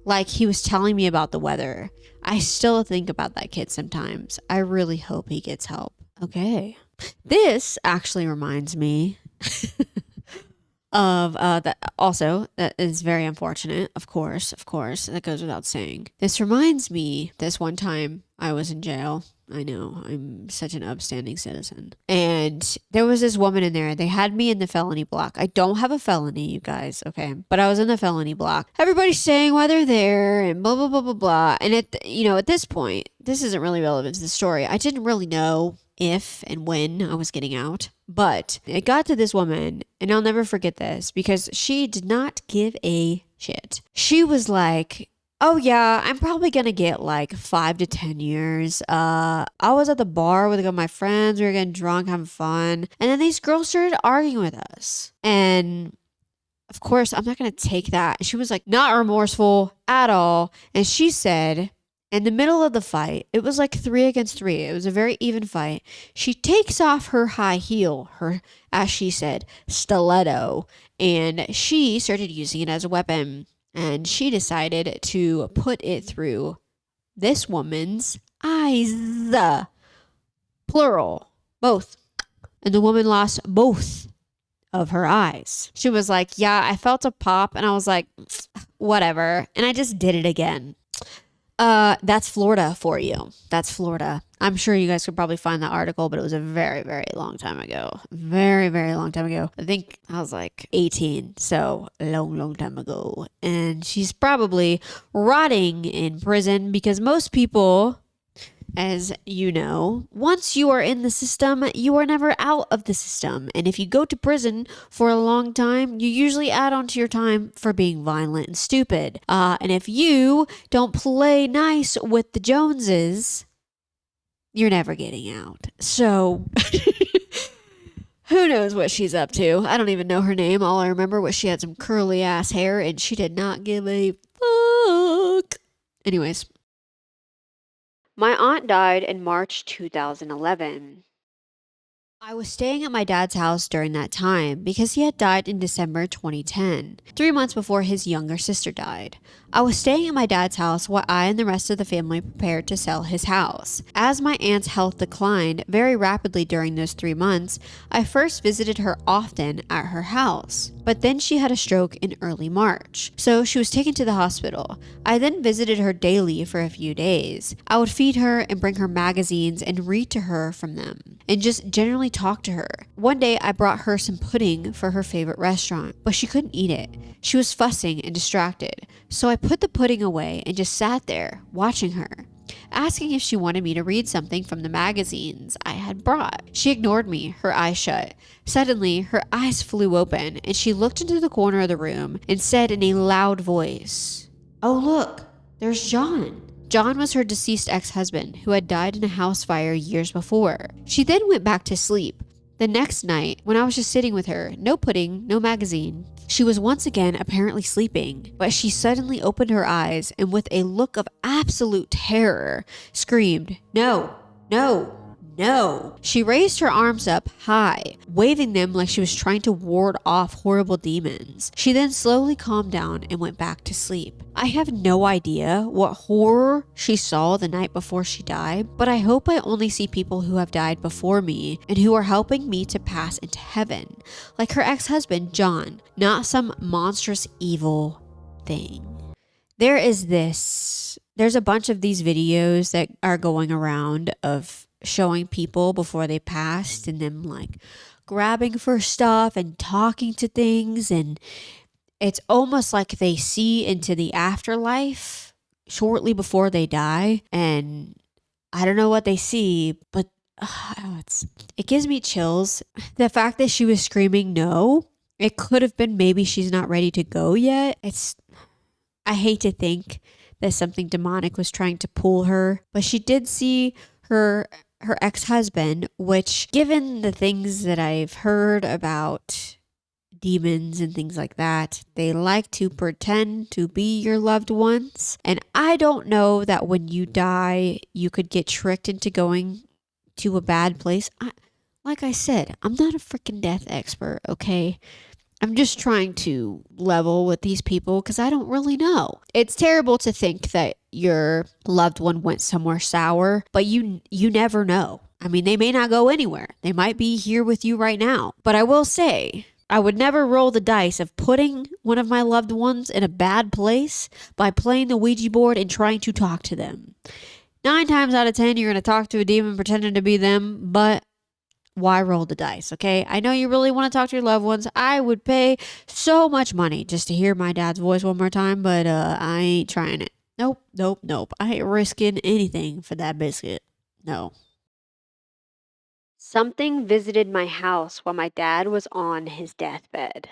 Like he was telling me about the weather. I still think about that kid sometimes. I really hope he gets help. Okay. This actually reminds me of that also, that is very unfortunate, of course, that goes without saying. This reminds me, this one time I was in jail. I know, I'm such an upstanding citizen. And there was this woman in there. They had me in the felony block. I don't have a felony, you guys, okay? But I was in the felony block. Everybody's saying why they're there and blah, blah, blah, blah, blah. And at this point, this isn't really relevant to the story. I didn't really know if and when I was getting out. But it got to this woman, and I'll never forget this because she did not give a shit. She was like, Oh yeah, I'm probably gonna get like 5 to 10 years. I was at the bar with my friends. We were getting drunk, having fun, and then these girls started arguing with us. And of course, I'm not gonna take that. She was like not remorseful at all, and she said, in the middle of the fight, it was like 3 against 3. It was a very even fight. She takes off her high heel, her, as she said, stiletto, and she started using it as a weapon. And she decided to put it through this woman's eyes. Plural. Both. And the woman lost both of her eyes. She was like, yeah, I felt a pop. And I was like, whatever. And I just did it again. That's Florida for you. That's Florida. I'm sure you guys could probably find that article, but it was a very, very long time ago. Very, very long time ago. I think I was like 18. So a long, long time ago. And she's probably rotting in prison because most people, as you know, once you are in the system, you are never out of the system. And if you go to prison for a long time, you usually add on to your time for being violent and stupid. And if you don't play nice with the Joneses, you're never getting out. So who knows what she's up to? I don't even know her name. All I remember was she had some curly ass hair and she did not give a fuck. Anyways. My aunt died in March 2011. I was staying at my dad's house during that time because he had died in December 2010, 3 months before his younger sister died. I was staying at my dad's house while I and the rest of the family prepared to sell his house. As my aunt's health declined very rapidly during those 3 months, I first visited her often at her house. But then she had a stroke in early March, so she was taken to the hospital. I then visited her daily for a few days. I would feed her and bring her magazines and read to her from them, and just generally talk to her. One day I brought her some pudding for her favorite restaurant, but she couldn't eat it. She was fussing and distracted, so I put the pudding away and just sat there, watching her, asking if she wanted me to read something from the magazines I had brought. She ignored me, her eyes shut. Suddenly, her eyes flew open, and she looked into the corner of the room and said in a loud voice, "Oh look, there's John." John was her deceased ex-husband who had died in a house fire years before. She then went back to sleep. The next night, when I was just sitting with her, no pudding, no magazine, she was once again apparently sleeping, but she suddenly opened her eyes and with a look of absolute terror, screamed, "No, no, no." She raised her arms up high, waving them like she was trying to ward off horrible demons. She then slowly calmed down and went back to sleep. I have no idea what horror she saw the night before she died, but I hope I only see people who have died before me and who are helping me to pass into heaven, like her ex-husband, John, not some monstrous evil thing. There's a bunch of these videos that are going around of showing people before they passed and them like grabbing for stuff and talking to things, and it's almost like they see into the afterlife shortly before they die, and I don't know what they see, but it gives me chills. The fact that she was screaming no, it could have been maybe she's not ready to go yet. I hate to think that something demonic was trying to pull her, but she did see her ex-husband, which, given the things that I've heard about demons and things like that, they like to pretend to be your loved ones. And I don't know that when you die, you could get tricked into going to a bad place. Like I said, I'm not a freaking death expert, okay? I'm just trying to level with these people because I don't really know. It's terrible to think that your loved one went somewhere sour, but you never know. I mean, they may not go anywhere. They might be here with you right now. But I will say, I would never roll the dice of putting one of my loved ones in a bad place by playing the Ouija board and trying to talk to them. 9 times out of 10, you're going to talk to a demon pretending to be them, but why roll the dice, okay? I know you really want to talk to your loved ones. I would pay so much money just to hear my dad's voice one more time, but I ain't trying it. Nope, nope, nope. I ain't risking anything for that biscuit. No. Something visited my house while my dad was on his deathbed.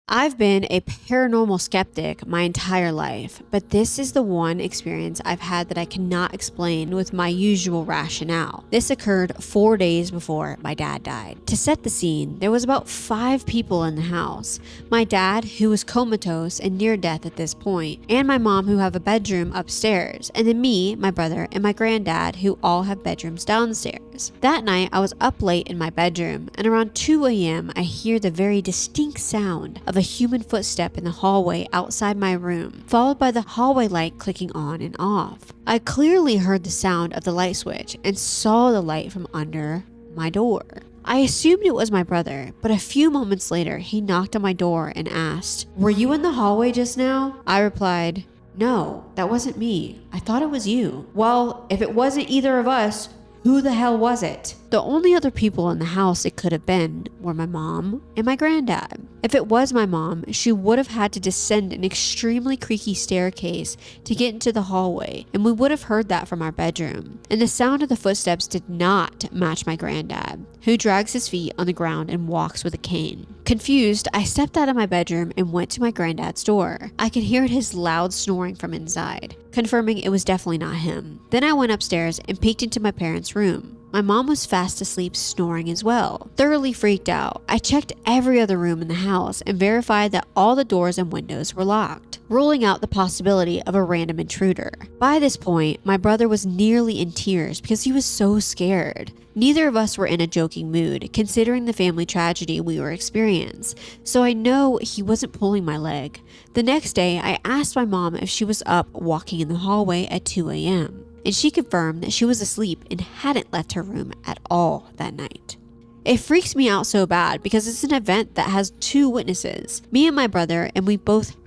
I've been a paranormal skeptic my entire life, but this is the one experience I've had that I cannot explain with my usual rationale. This occurred 4 days before my dad died. To set the scene, there was about 5 people in the house. My dad, who was comatose and near death at this point, and my mom, who have a bedroom upstairs, and then me, my brother, and my granddad, who all have bedrooms downstairs. That night, I was up late in my bedroom, and around 2 a.m., I hear the very distinct sound of a human footstep in the hallway outside my room, followed by the hallway light clicking on and off. I clearly heard the sound of the light switch and saw the light from under my door. I assumed it was my brother, but a few moments later, he knocked on my door and asked, "Were you in the hallway just now?" I replied, "No, that wasn't me. I thought it was you." "Well, if it wasn't either of us, who the hell was it?" The only other people in the house it could have been were my mom and my granddad. If it was my mom, she would have had to descend an extremely creaky staircase to get into the hallway, and we would have heard that from our bedroom. And the sound of the footsteps did not match my granddad, who drags his feet on the ground and walks with a cane. Confused, I stepped out of my bedroom and went to my granddad's door. I could hear his loud snoring from inside, confirming it was definitely not him. Then I went upstairs and peeked into my parents' room. My mom was fast asleep, snoring as well. Thoroughly freaked out, I checked every other room in the house and verified that all the doors and windows were locked, ruling out the possibility of a random intruder. By this point, my brother was nearly in tears because he was so scared. Neither of us were in a joking mood, considering the family tragedy we were experiencing, so I know he wasn't pulling my leg. The next day, I asked my mom if she was up walking in the hallway at 2 a.m., and she confirmed that she was asleep and hadn't left her room at all that night. It freaks me out so bad because it's an event that has 2 witnesses, me and my brother, and we both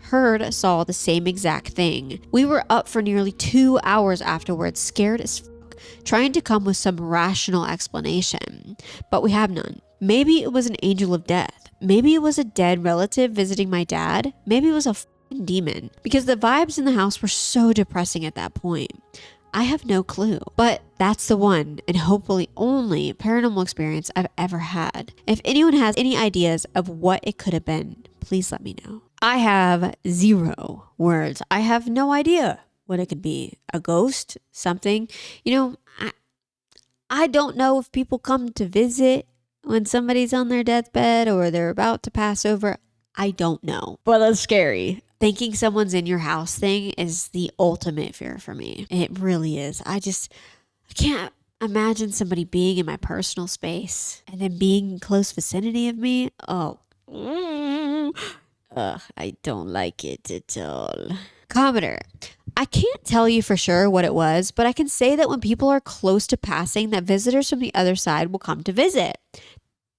saw the same exact thing. We were up for nearly 2 hours afterwards, scared as fuck, trying to come with some rational explanation, but we have none. Maybe it was an angel of death. Maybe it was a dead relative visiting my dad. Maybe it was a fucking demon, because the vibes in the house were so depressing at that point. I have no clue, but that's the one and hopefully only paranormal experience I've ever had. If anyone has any ideas of what it could have been, please let me know. I have 0 words. I have no idea what it could be. A ghost? Something? I don't know if people come to visit when somebody's on their deathbed or they're about to pass over. I don't know, but that's scary. Thinking someone's in your house thing is the ultimate fear for me. It really is. I can't imagine somebody being in my personal space and then being in close vicinity of me. Oh, I don't like it at all. Commenter, I can't tell you for sure what it was, but I can say that when people are close to passing, that visitors from the other side will come to visit.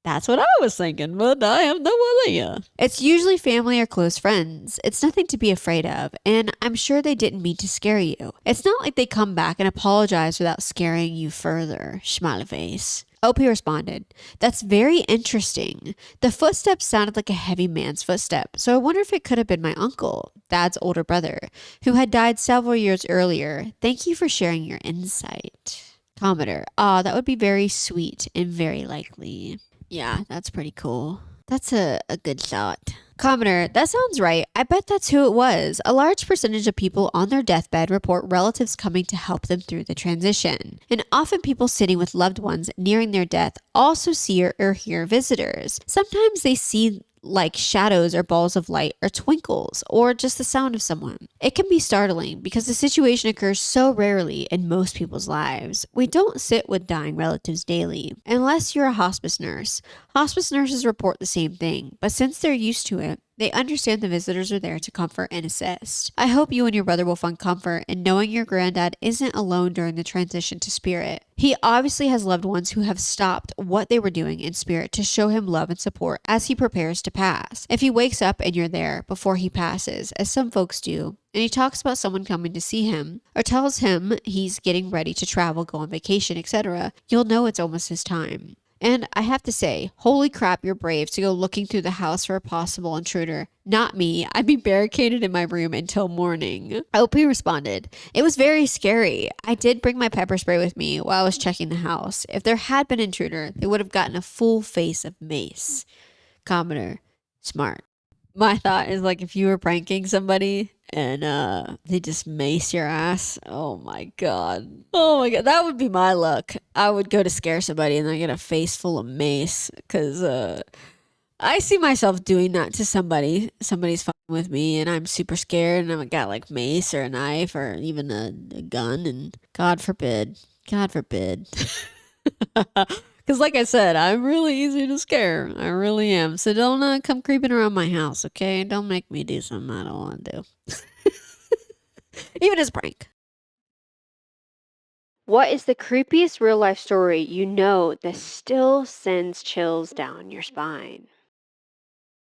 That's what I was thinking, but I have no idea. It's usually family or close friends. It's nothing to be afraid of, and I'm sure they didn't mean to scare you. It's not like they come back and apologize without scaring you further. Smiley face. OP responded, "That's very interesting. The footsteps sounded like a heavy man's footstep, so I wonder if it could have been my uncle, Dad's older brother, who had died several years earlier. Thank you for sharing your insight." Commenter, that would be very sweet and very likely. Yeah, that's pretty cool. That's a good thought. Commenter, that sounds right. I bet that's who it was. A large percentage of people on their deathbed report relatives coming to help them through the transition. And often people sitting with loved ones nearing their death also see or hear visitors. Sometimes they see like shadows or balls of light or twinkles or just the sound of someone. It can be startling because the situation occurs so rarely in most people's lives. We don't sit with dying relatives daily unless you're a hospice nurse. Hospice nurses report the same thing, but since they're used to it, they understand the visitors are there to comfort and assist. I hope you and your brother will find comfort in knowing your granddad isn't alone during the transition to spirit. He obviously has loved ones who have stopped what they were doing in spirit to show him love and support as he prepares to pass. If he wakes up and you're there before he passes, as some folks do, and he talks about someone coming to see him or tells him he's getting ready to travel, go on vacation, etc., you'll know it's almost his time. And I have to say, holy crap, you're brave to go looking through the house for a possible intruder. Not me. I'd be barricaded in my room until morning. OP responded, "It was very scary. I did bring my pepper spray with me while I was checking the house. If there had been an intruder, they would have gotten a full face of mace." Commenter, smart. My thought is like if you were pranking somebody and they just mace your ass. Oh my god. Oh my god. That would be my luck. I would go to scare somebody and I get a face full of mace cuz I see myself doing that to somebody. Somebody's fucking with me and I'm super scared and I've got like mace or a knife or even a gun and God forbid. God forbid. Because like I said, I'm really easy to scare. I really am. So don't come creeping around my house, okay? Don't make me do something I don't want to do. Even as a prank. What is the creepiest real life story you know that still sends chills down your spine?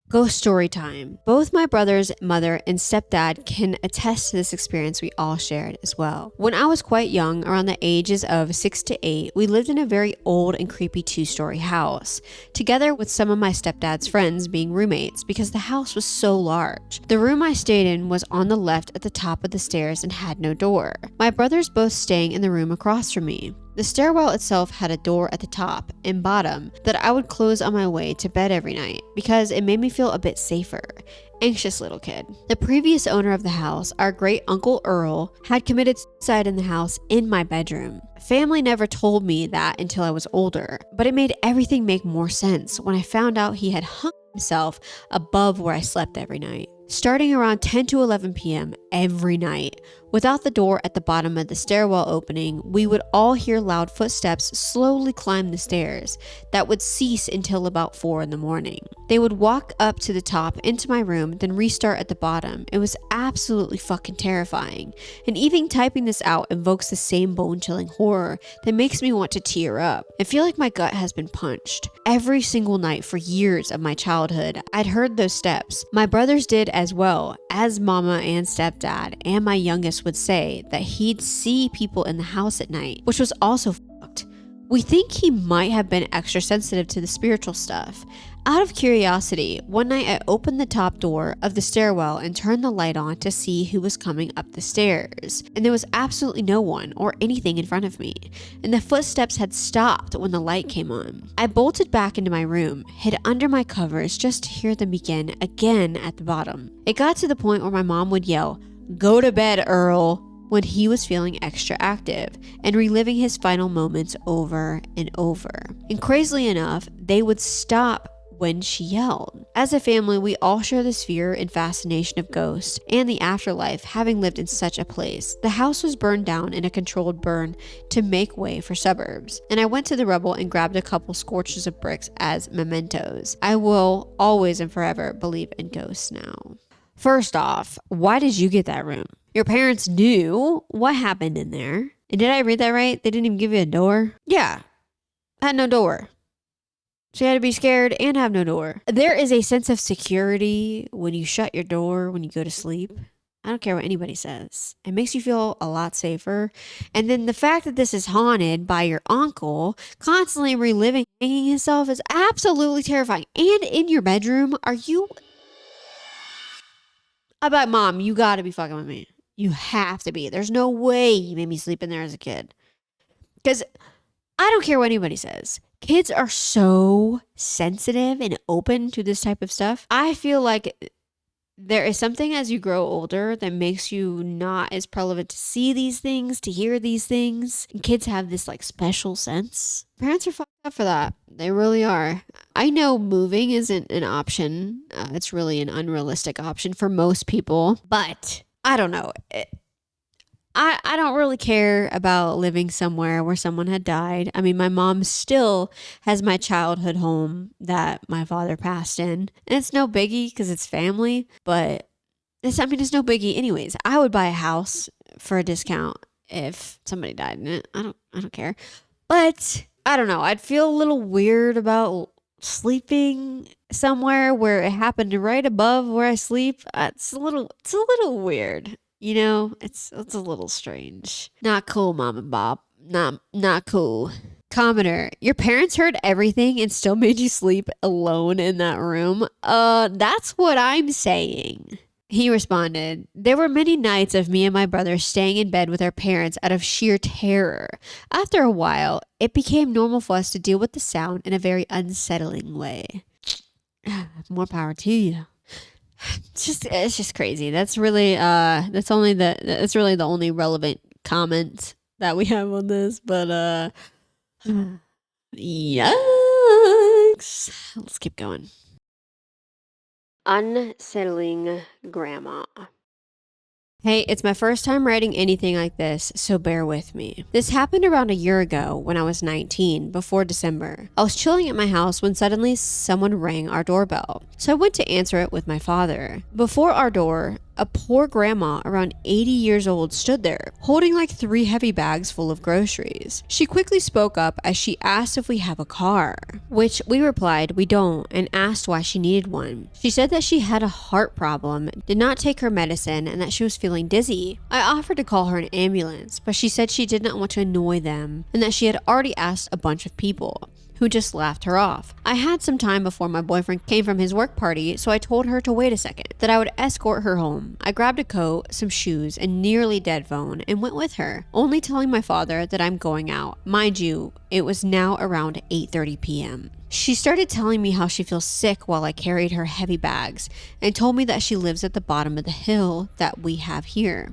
Ghost story time. Both my brother's mother and stepdad can attest to this experience we all shared as well. When I was quite young, around the ages of 6 to 8, we lived in a very old and creepy 2-story house, together with some of my stepdad's friends being roommates because the house was so large. The room I stayed in was on the left at the top of the stairs and had no door. My brothers both staying in the room across from me. The stairwell itself had a door at the top and bottom that I would close on my way to bed every night because it made me feel a bit safer. Anxious little kid. The previous owner of the house, our great uncle Earl, had committed suicide in the house in my bedroom. Family never told me that until I was older, but it made everything make more sense when I found out he had hung himself above where I slept every night. Starting around 10 to 11 p.m. every night, without the door at the bottom of the stairwell opening, we would all hear loud footsteps slowly climb the stairs that would cease until about 4 in the morning. They would walk up to the top into my room, then restart at the bottom. It was absolutely fucking terrifying. And even typing this out evokes the same bone-chilling horror that makes me want to tear up. I feel like my gut has been punched. Every single night for years of my childhood, I'd heard those steps. My brothers did as well, as mama and stepdad and my youngest would say that he'd see people in the house at night, which was also fucked. We think he might have been extra sensitive to the spiritual stuff. Out of curiosity, one night I opened the top door of the stairwell and turned the light on to see who was coming up the stairs. And there was absolutely no one or anything in front of me. And the footsteps had stopped when the light came on. I bolted back into my room, hid under my covers just to hear them begin again at the bottom. It got to the point where my mom would yell, "Go to bed, Earl," when he was feeling extra active and reliving his final moments over and over. And crazily enough, they would stop when she yelled. As a family, we all share this fear and fascination of ghosts and the afterlife, having lived in such a place. The house was burned down in a controlled burn to make way for suburbs, and I went to the rubble and grabbed a couple scorches of bricks as mementos. I will always and forever believe in ghosts now. First off, why did you get that room? Your parents knew what happened in there. And did I read that right? They didn't even give you a door? Yeah, had no door. So you had to be scared and have no door. There is a sense of security when you shut your door when you go to sleep. I don't care what anybody says. It makes you feel a lot safer. And then the fact that this is haunted by your uncle constantly reliving hanging himself is absolutely terrifying. And in your bedroom, are you... I'm like, Mom, you gotta be fucking with me. You have to be. There's no way you made me sleep in there as a kid. Because I don't care what anybody says. Kids are so sensitive and open to this type of stuff. I feel like there is something as you grow older that makes you not as prevalent to see these things, to hear these things. And kids have this like special sense. Parents are fucked up for that. They really are. I know moving isn't an option. It's really an unrealistic option for most people. But I don't know. I don't really care about living somewhere where someone had died. I mean, my mom still has my childhood home that my father passed in. And it's no biggie because it's family. But it's no biggie anyways. I would buy a house for a discount if somebody died in it. I don't care. But I don't know. I'd feel a little weird about sleeping somewhere where it happened right above where I sleep. It's a little weird. You know, it's a little strange. Not cool, Mom and Bob. Not cool. Commenter, your parents heard everything and still made you sleep alone in that room? That's what I'm saying. He responded, there were many nights of me and my brother staying in bed with our parents out of sheer terror. After a while, it became normal for us to deal with the sound in a very unsettling way. More power to you. It's just crazy. That's really that's really the only relevant comment that we have on this. But yikes. Let's keep going. Unsettling grandma. Hey, it's my first time writing anything like this, so bear with me. This happened around a year ago when I was 19, before December. I was chilling at my house when suddenly someone rang our doorbell, so I went to answer it with my father. Before our door, a poor grandma around 80 years old stood there, holding like 3 heavy bags full of groceries. She quickly spoke up as she asked if we have a car, which we replied we don't, and asked why she needed one. She said that she had a heart problem, did not take her medicine, and that she was feeling dizzy. I offered to call her an ambulance, but she said she did not want to annoy them, and that she had already asked a bunch of people, who just laughed her off. I had some time before my boyfriend came from his work party, so I told her to wait a second, that I would escort her home. I grabbed a coat, some shoes, and nearly dead phone and went with her, only telling my father that I'm going out. Mind you, it was now around 8:30 p.m. She started telling me how she feels sick while I carried her heavy bags, and told me that she lives at the bottom of the hill that we have here.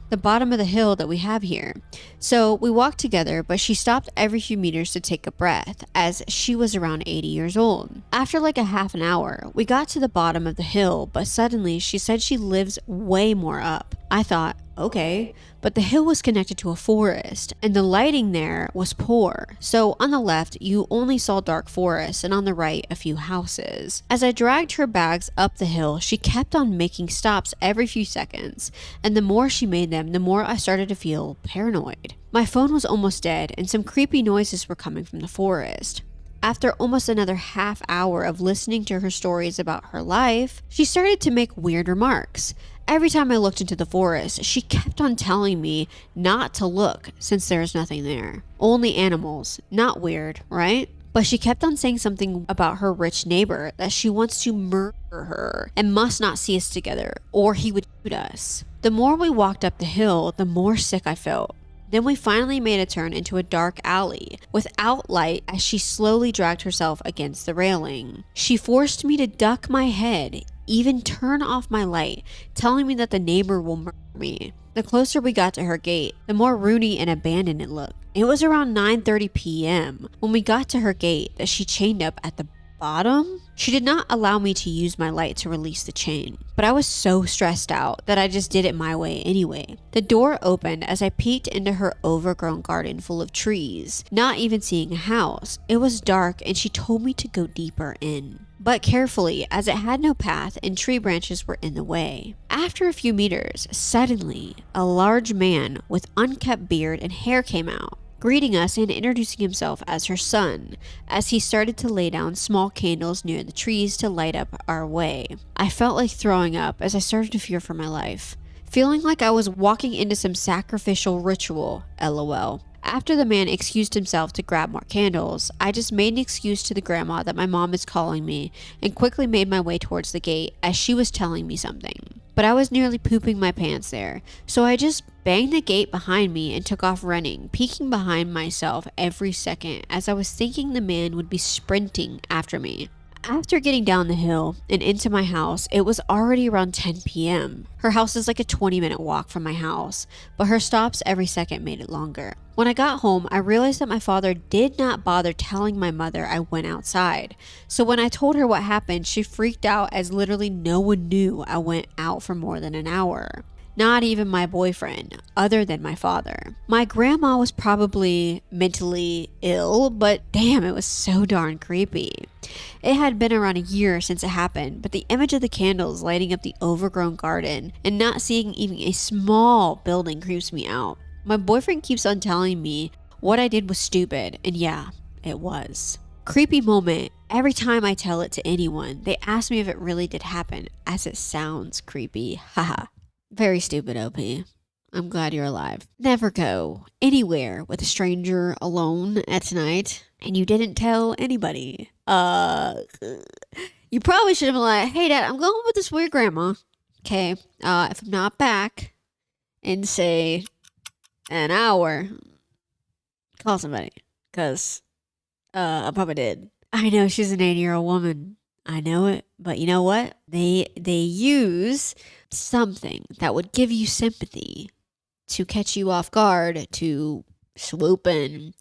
So we walked together, but she stopped every few meters to take a breath, as she was around 80 years old. After like a half an hour, we got to the bottom of the hill, but suddenly she said she lives way more up. I thought, okay, but the hill was connected to a forest, and the lighting there was poor. So on the left, you only saw dark forest, and on the right, a few houses. As I dragged her bags up the hill, she kept on making stops every few seconds, and the more she made them, the more I started to feel paranoid. My phone was almost dead, and some creepy noises were coming from the forest. After almost another half hour of listening to her stories about her life, she started to make weird remarks. Every time I looked into the forest, she kept on telling me not to look since there's nothing there. Only animals. Not weird, right? But she kept on saying something about her rich neighbor, that she wants to murder her and must not see us together or he would shoot us. The more we walked up the hill, the more sick I felt. Then we finally made a turn into a dark alley without light as she slowly dragged herself against the railing. She forced me to duck my head, even turn off my light, telling me that the neighbor will murder me. The closer we got to her gate, the more roomy and abandoned it looked. It was around 9:30 p.m. when we got to her gate that she chained up at the bottom. She did not allow me to use my light to release the chain, but I was so stressed out that I just did it my way anyway. The door opened as I peeked into her overgrown garden full of trees, not even seeing a house. It was dark and she told me to go deeper in, but carefully, as it had no path and tree branches were in the way. After a few meters, suddenly, a large man with unkempt beard and hair came out, greeting us and introducing himself as her son, as he started to lay down small candles near the trees to light up our way. I felt like throwing up as I started to fear for my life, feeling like I was walking into some sacrificial ritual, lol. After the man excused himself to grab more candles, I just made an excuse to the grandma that my mom is calling me and quickly made my way towards the gate as she was telling me something. But I was nearly pooping my pants there, so I just banged the gate behind me and took off running, peeking behind myself every second as I was thinking the man would be sprinting after me. After getting down the hill and into my house, it was already around 10 p.m. Her house is like a 20-minute walk from my house, but her stops every second made it longer. When I got home, I realized that my father did not bother telling my mother I went outside. So when I told her what happened, she freaked out as literally no one knew I went out for more than an hour. Not even my boyfriend, other than my father. My grandma was probably mentally ill, but damn, it was so darn creepy. It had been around a year since it happened, but the image of the candles lighting up the overgrown garden and not seeing even a small building creeps me out. My boyfriend keeps on telling me what I did was stupid, and yeah, it was. Creepy moment. Every time I tell it to anyone, they ask me if it really did happen, as it sounds creepy. Haha. Very stupid, OP. I'm glad you're alive. Never go anywhere with a stranger alone at night and you didn't tell anybody. You probably should have been like, hey dad, I'm going with this weird grandma. Okay, if I'm not back in say an hour, call somebody. Cause I probably did. I know she's an 80-year-old woman. I know it, but you know what? They use something that would give you sympathy to catch you off guard, to swoop in.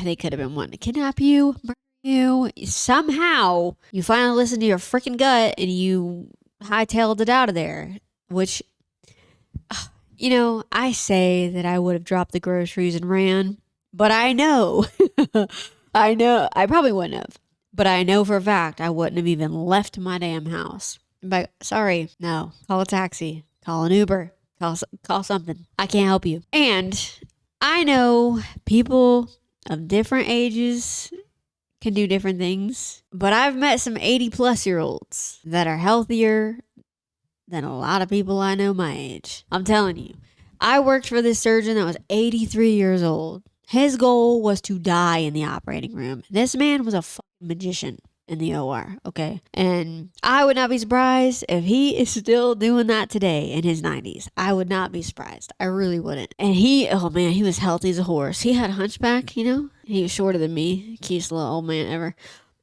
They could have been wanting to kidnap you, murder you. Somehow, you finally listened to your freaking gut and you hightailed it out of there. Which, I say that I would have dropped the groceries and ran, but I know, I probably wouldn't have. But I know for a fact I wouldn't have even left my damn house. But sorry, no. Call a taxi. Call an Uber. Call something. I can't help you. And I know people of different ages can do different things. But I've met some 80-plus-year-olds that are healthier than a lot of people I know my age. I'm telling you. I worked for this surgeon that was 83 years old. His goal was to die in the operating room. This man was a fucking magician in the OR, okay? And I would not be surprised if he is still doing that today in his 90s. I would not be surprised. I really wouldn't. And he was healthy as a horse. He had a hunchback, He was shorter than me. Cutest little old man ever.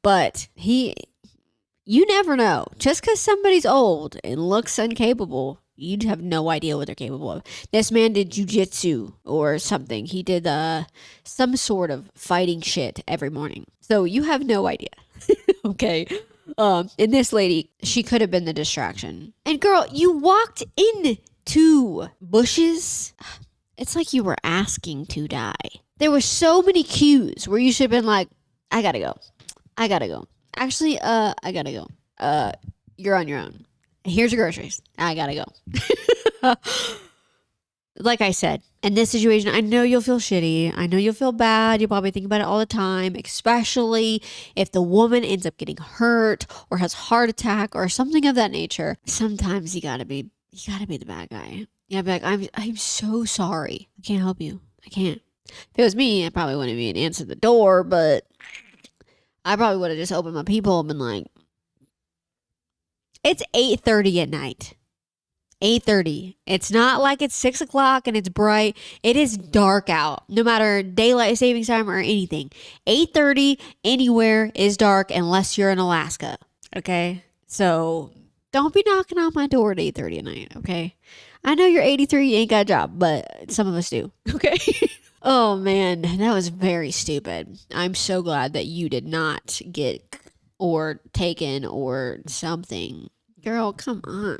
But you never know. Just because somebody's old and looks incapable, you'd have no idea what they're capable of. This man did jujitsu or something. He did some sort of fighting shit every morning. So you have no idea. Okay. And this lady, she could have been the distraction. And girl, you walked into bushes. It's like you were asking to die. There were so many cues where you should have been like, I gotta go. Actually, I gotta go. You're on your own. Here's your groceries. I gotta go. Like I said, in this situation, I know you'll feel shitty. I know you'll feel bad. You'll probably think about it all the time, especially if the woman ends up getting hurt or has a heart attack or something of that nature. Sometimes you gotta be the bad guy. You gotta be like, I'm so sorry. I can't help you. I can't. If it was me, I probably wouldn't even answer the door, but I probably would have just opened my people and been like, it's 8:30 at night. 8:30. It's not like it's 6 o'clock and it's bright. It is dark out, no matter daylight savings time or anything. 8:30 anywhere is dark unless you're in Alaska. Okay? So don't be knocking on my door at 8:30 at night. Okay? I know you're 83, you ain't got a job, but some of us do. Okay? Oh man, that was very stupid. I'm so glad that you did not get or taken or something. Girl, come on.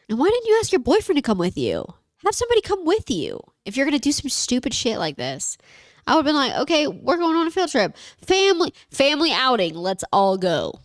And why didn't you ask your boyfriend to come with you? Have somebody come with you. If you're going to do some stupid shit like this, I would have been like, okay, we're going on a field trip. Family outing. Let's all go.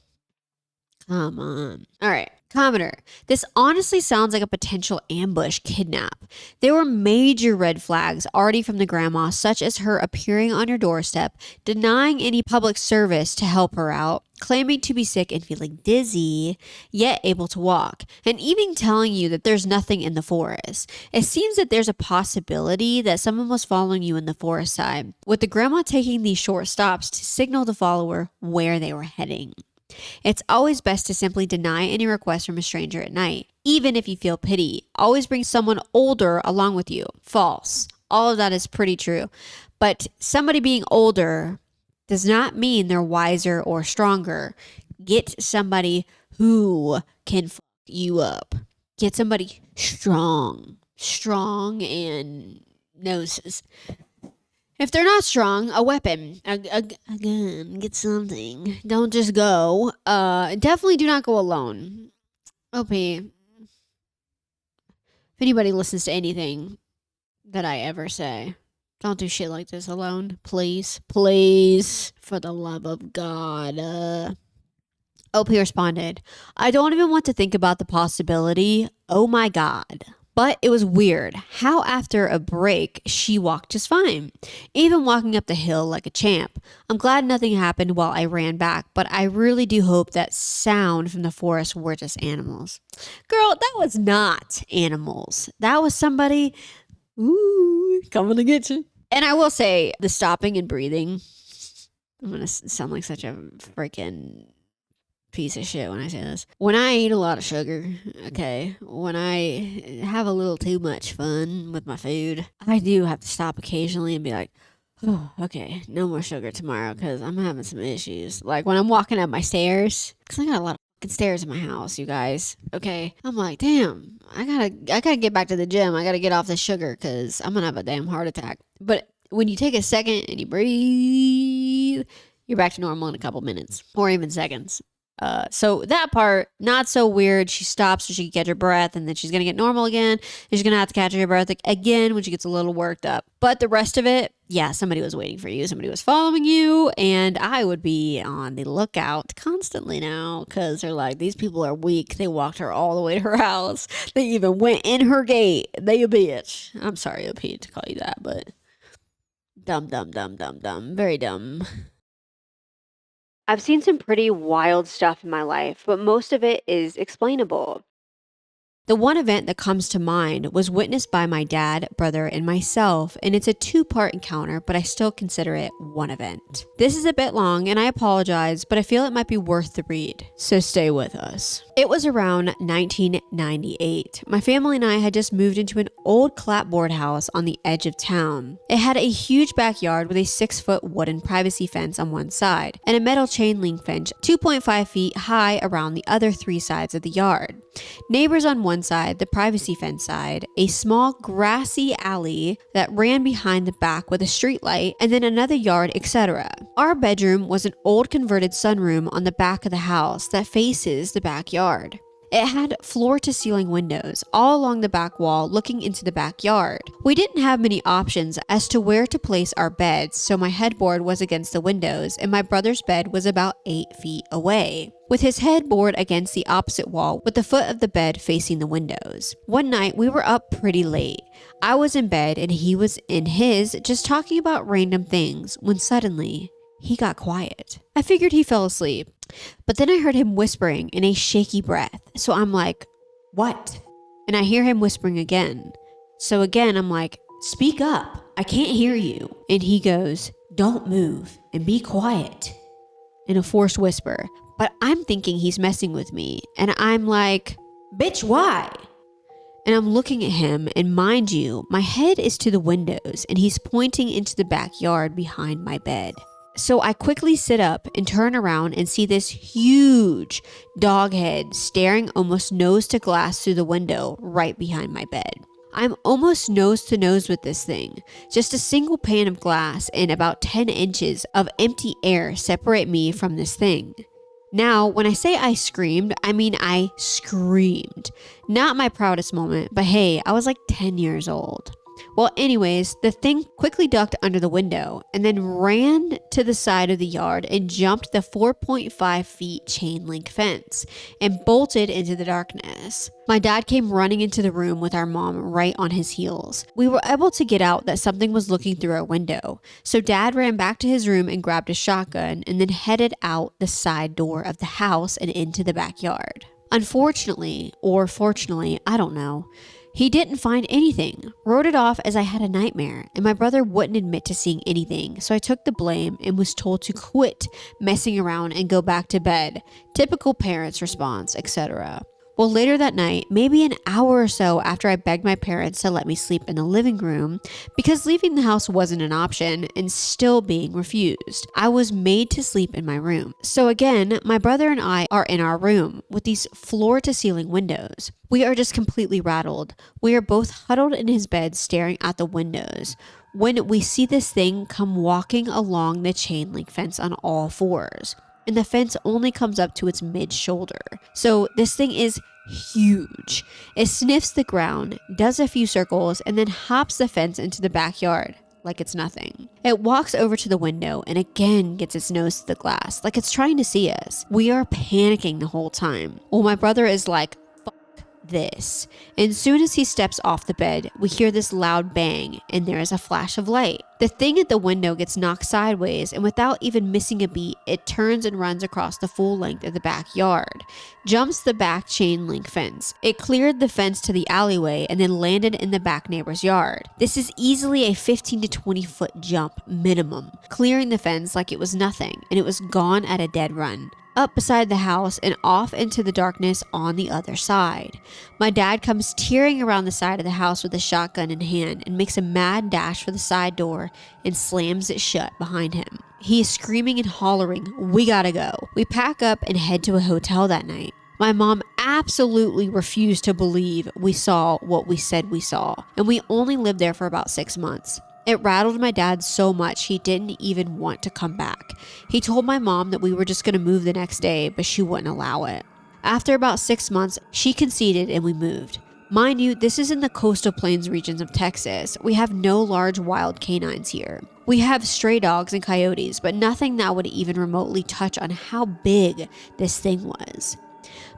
Come on. All right. Commenter, this honestly sounds like a potential ambush kidnap. There were major red flags already from the grandma, such as her appearing on your doorstep, denying any public service to help her out, claiming to be sick and feeling dizzy, yet able to walk, and even telling you that there's nothing in the forest. It seems that there's a possibility that someone was following you in the forest side, with the grandma taking these short stops to signal the follower where they were heading. It's always best to simply deny any request from a stranger at night. Even if you feel pity, always bring someone older along with you. False. All of that is pretty true. But somebody being older does not mean they're wiser or stronger. Get somebody who can fuck you up. Get somebody strong and knows. If they're not strong, a weapon, a gun, get something. Don't just go. Definitely do not go alone. OP. If anybody listens to anything that I ever say, don't do shit like this alone. Please. Please. For the love of God. OP responded, I don't even want to think about the possibility. Oh my God. But it was weird how after a break, she walked just fine, even walking up the hill like a champ. I'm glad nothing happened while I ran back, but I really do hope that sound from the forest were just animals. Girl, that was not animals. That was somebody, coming to get you. And I will say, the stopping and breathing, I'm going to sound like such a freaking piece of shit when I say this. When I eat a lot of sugar, okay, when I have a little too much fun with my food, I do have to stop occasionally and be like, Oh, okay, no more sugar tomorrow because I'm having some issues. Like when I'm walking up my stairs, because I got a lot of fucking stairs in my house, you guys. Okay, I'm like, damn, I gotta get back to the gym. I gotta get off the sugar because I'm gonna have a damn heart attack. But when you take a second and you breathe, you're back to normal in a couple minutes or even seconds. So that part, not so weird. She stops so she can catch her breath, and then she's gonna get normal again. And she's gonna have to catch her breath again when she gets a little worked up. But the rest of it, yeah, somebody was waiting for you. Somebody was following you, and I would be on the lookout constantly now because they're like, these people are weak. They walked her all the way to her house. They even went in her gate. They a bitch. I'm sorry, OP, to call you that, but dumb, dumb, dumb, dumb, dumb, very dumb. I've seen some pretty wild stuff in my life, but most of it is explainable. The one event that comes to mind was witnessed by my dad, brother, and myself, and it's a two-part encounter, but I still consider it one event. This is a bit long, and I apologize, but I feel it might be worth the read, so stay with us. It was around 1998. My family and I had just moved into an old clapboard house on the edge of town. It had a huge backyard with a 6-foot wooden privacy fence on one side, and a metal chain link fence 2.5 feet high around the other 3 sides of the yard. Neighbors on one side, the privacy fence side, a small grassy alley that ran behind the back with a street light, and then another yard, etc. Our bedroom was an old converted sunroom on the back of the house that faces the backyard. It had floor-to-ceiling windows all along the back wall looking into the backyard. We didn't have many options as to where to place our beds, so my headboard was against the windows and my brother's bed was about 8 feet away, with his headboard against the opposite wall with the foot of the bed facing the windows. One night we were up pretty late. I was in bed and he was in his, just talking about random things, when suddenly he got quiet. I figured he fell asleep. But then I heard him whispering in a shaky breath. So I'm like, what? And I hear him whispering again. So again, I'm like, speak up. I can't hear you. And he goes, don't move and be quiet. In a forced whisper. But I'm thinking he's messing with me. And I'm like, bitch, why? And I'm looking at him, and mind you, my head is to the windows and he's pointing into the backyard behind my bed. So I quickly sit up and turn around and see this huge dog head staring almost nose to glass through the window right behind my bed. I'm almost nose to nose with this thing. Just a single pane of glass and about 10 inches of empty air separate me from this thing. Now, when I say I screamed, I mean I screamed. Not my proudest moment, but hey, I was like 10 years old. Well, anyways, the thing quickly ducked under the window and then ran to the side of the yard and jumped the 4.5 feet chain link fence and bolted into the darkness. My dad came running into the room with our mom right on his heels. We were able to get out that something was looking through our window. So dad ran back to his room and grabbed a shotgun and then headed out the side door of the house and into the backyard. Unfortunately, or fortunately, I don't know, he didn't find anything, wrote it off as I had a nightmare, and my brother wouldn't admit to seeing anything, so I took the blame and was told to quit messing around and go back to bed. Typical parents' response, etc. Well, later that night, maybe an hour or so after I begged my parents to let me sleep in the living room, because leaving the house wasn't an option and still being refused, I was made to sleep in my room. So again, my brother and I are in our room with these floor-to-ceiling windows. We are just completely rattled. We are both huddled in his bed staring at the windows when we see this thing come walking along the chain link fence on all fours. And the fence only comes up to its mid-shoulder. So this thing is huge. It sniffs the ground, does a few circles, and then hops the fence into the backyard like it's nothing. It walks over to the window and again gets its nose to the glass like it's trying to see us. We are panicking the whole time. Well, my brother is like, this. And as soon as he steps off the bed, we hear this loud bang and there is a flash of light. The thing at the window gets knocked sideways and without even missing a beat, it turns and runs across the full length of the backyard, jumps the back chain link fence. It cleared the fence to the alleyway and then landed in the back neighbor's yard. This is easily a 15 to 20 foot jump minimum, clearing the fence like it was nothing, and it was gone at a dead run. up beside the house and off into the darkness on the other side. My dad comes tearing around the side of the house with a shotgun in hand and makes a mad dash for the side door and slams it shut behind him. He is screaming and hollering, "We gotta go." We pack up and head to a hotel that night. My mom absolutely refused to believe we saw what we said we saw, and we only lived there for about 6 months. It rattled my dad so much he didn't even want to come back. He told my mom that we were just going to move the next day, but she wouldn't allow it. After about 6 months, she conceded and we moved. Mind you, this is in the coastal plains regions of Texas. We have no large wild canines here. We have stray dogs and coyotes, but nothing that would even remotely touch on how big this thing was.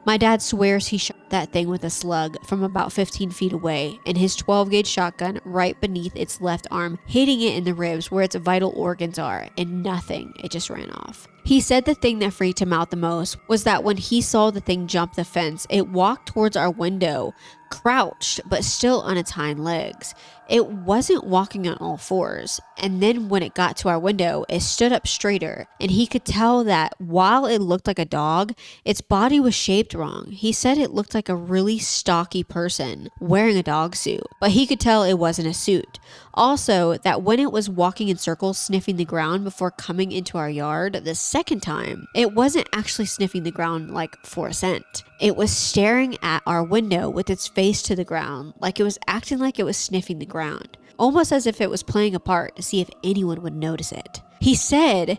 My dad swears he shot that thing with a slug from about 15 feet away and his 12-gauge shotgun right beneath its left arm, hitting it in the ribs where its vital organs are, and nothing, it just ran off. He said the thing that freaked him out the most was that when he saw the thing jump the fence, it walked towards our window, crouched but still on its hind legs. It wasn't walking on all fours, and then when it got to our window, it stood up straighter, and he could tell that while it looked like a dog, its body was shaped wrong. He said it looked like a really stocky person wearing a dog suit, but he could tell it wasn't a suit. Also, that when it was walking in circles sniffing the ground before coming into our yard the second time, it wasn't actually sniffing the ground like for a scent. It was staring at our window with its face to the ground, like it was acting like it was sniffing the ground, almost as if it was playing a part to see if anyone would notice it. He said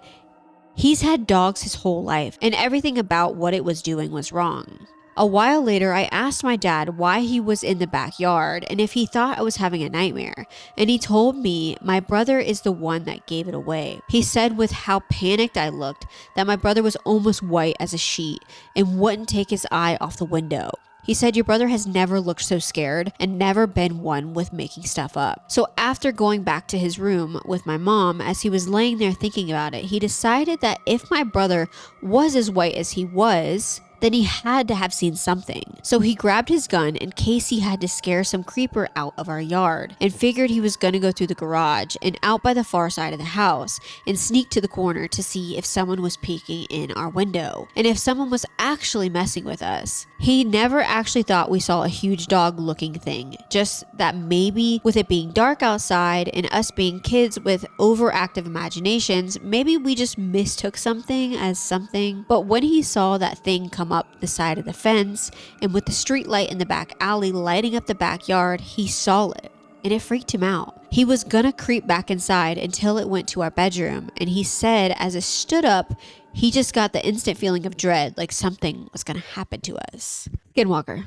he's had dogs his whole life, and everything about what it was doing was wrong. A while later, I asked my dad why he was in the backyard and if he thought I was having a nightmare, and he told me my brother is the one that gave it away. He said with how panicked I looked that my brother was almost white as a sheet and wouldn't take his eye off the window. He said your brother has never looked so scared and never been one with making stuff up. So after going back to his room with my mom, as he was laying there thinking about it, he decided that if my brother was as white as he was, then he had to have seen something. So he grabbed his gun in case he had to scare some creeper out of our yard, and figured he was gonna go through the garage and out by the far side of the house and sneak to the corner to see if someone was peeking in our window and if someone was actually messing with us. He never actually thought we saw a huge dog looking thing, just that maybe with it being dark outside and us being kids with overactive imaginations, maybe we just mistook something as something. But when he saw that thing come up the side of the fence and with the street light in the back alley lighting up the backyard, he saw it and it freaked him out. He was gonna creep back inside until it went to our bedroom, and he said as it stood up, he just got the instant feeling of dread, like something was gonna happen to us. Skinwalker.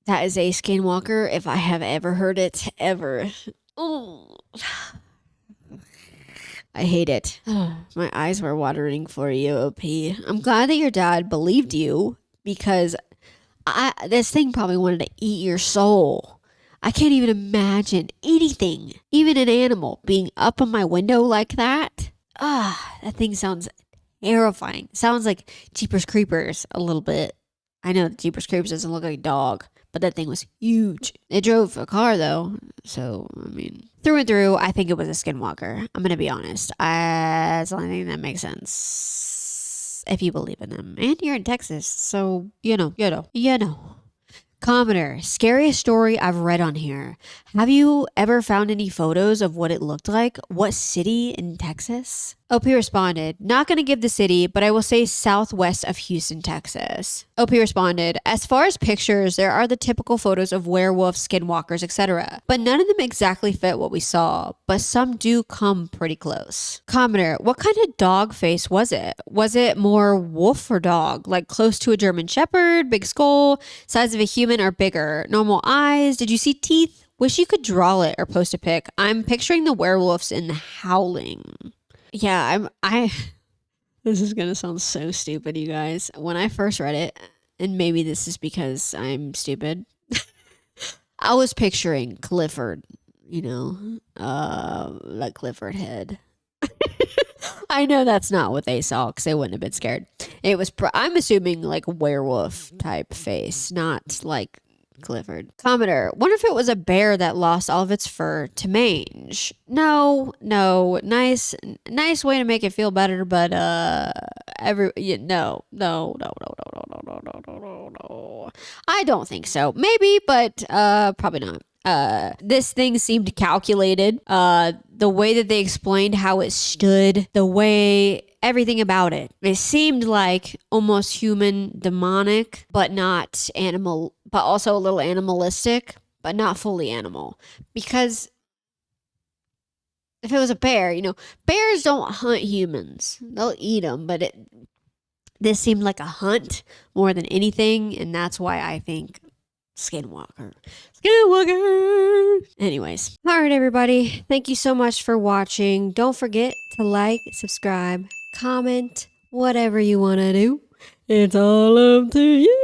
That is a skinwalker if I have ever heard it, ever. Oh, I hate it. My eyes were watering for you, OP. I'm glad that your dad believed you, because this thing probably wanted to eat your soul. I can't even imagine anything, even an animal, being up on my window like that. That thing sounds terrifying. Sounds like Jeepers Creepers a little bit. I know Jeepers Creepers doesn't look like a dog, but that thing was huge. It drove a car though, so I mean, through and through, I think it was a skinwalker. I'm gonna be honest. That's the only thing that makes sense if you believe in them, and you're in Texas, so you know. Commenter, scariest story I've read on here. Have you ever found any photos of what it looked like? What city in Texas? OP responded, not going to give the city, but I will say southwest of Houston, Texas. OP responded, as far as pictures, there are the typical photos of werewolves, skinwalkers, etc. But none of them exactly fit what we saw, but some do come pretty close. Commenter, what kind of dog face was it? Was it more wolf or dog? Like close to a German Shepherd, big skull, size of a human or bigger? Normal eyes? Did you see teeth? Wish you could draw it or post a pic. I'm picturing the werewolves in the Howling. Yeah, this is gonna sound so stupid, you guys. When I first read it, and maybe this is because I'm stupid, I was picturing Clifford, like Clifford head. I know that's not what they saw, because they wouldn't have been scared. It was, I'm assuming like werewolf type face, not like Clifford. Commenter, wonder if it was a bear that lost all of its fur to mange. No. Nice way to make it feel better, but no. I don't think so. Maybe, but probably not. This thing seemed calculated. The way that they explained how it stood, the way everything about it seemed like almost human, demonic, but not animal, but also a little animalistic, but not fully animal. Because if it was a bear, bears don't hunt humans. They'll eat them, but this seemed like a hunt more than anything, and that's why I think Skinwalker. Anyways. All right, everybody. Thank you so much for watching. Don't forget to like, subscribe, comment, whatever you want to do. It's all up to you.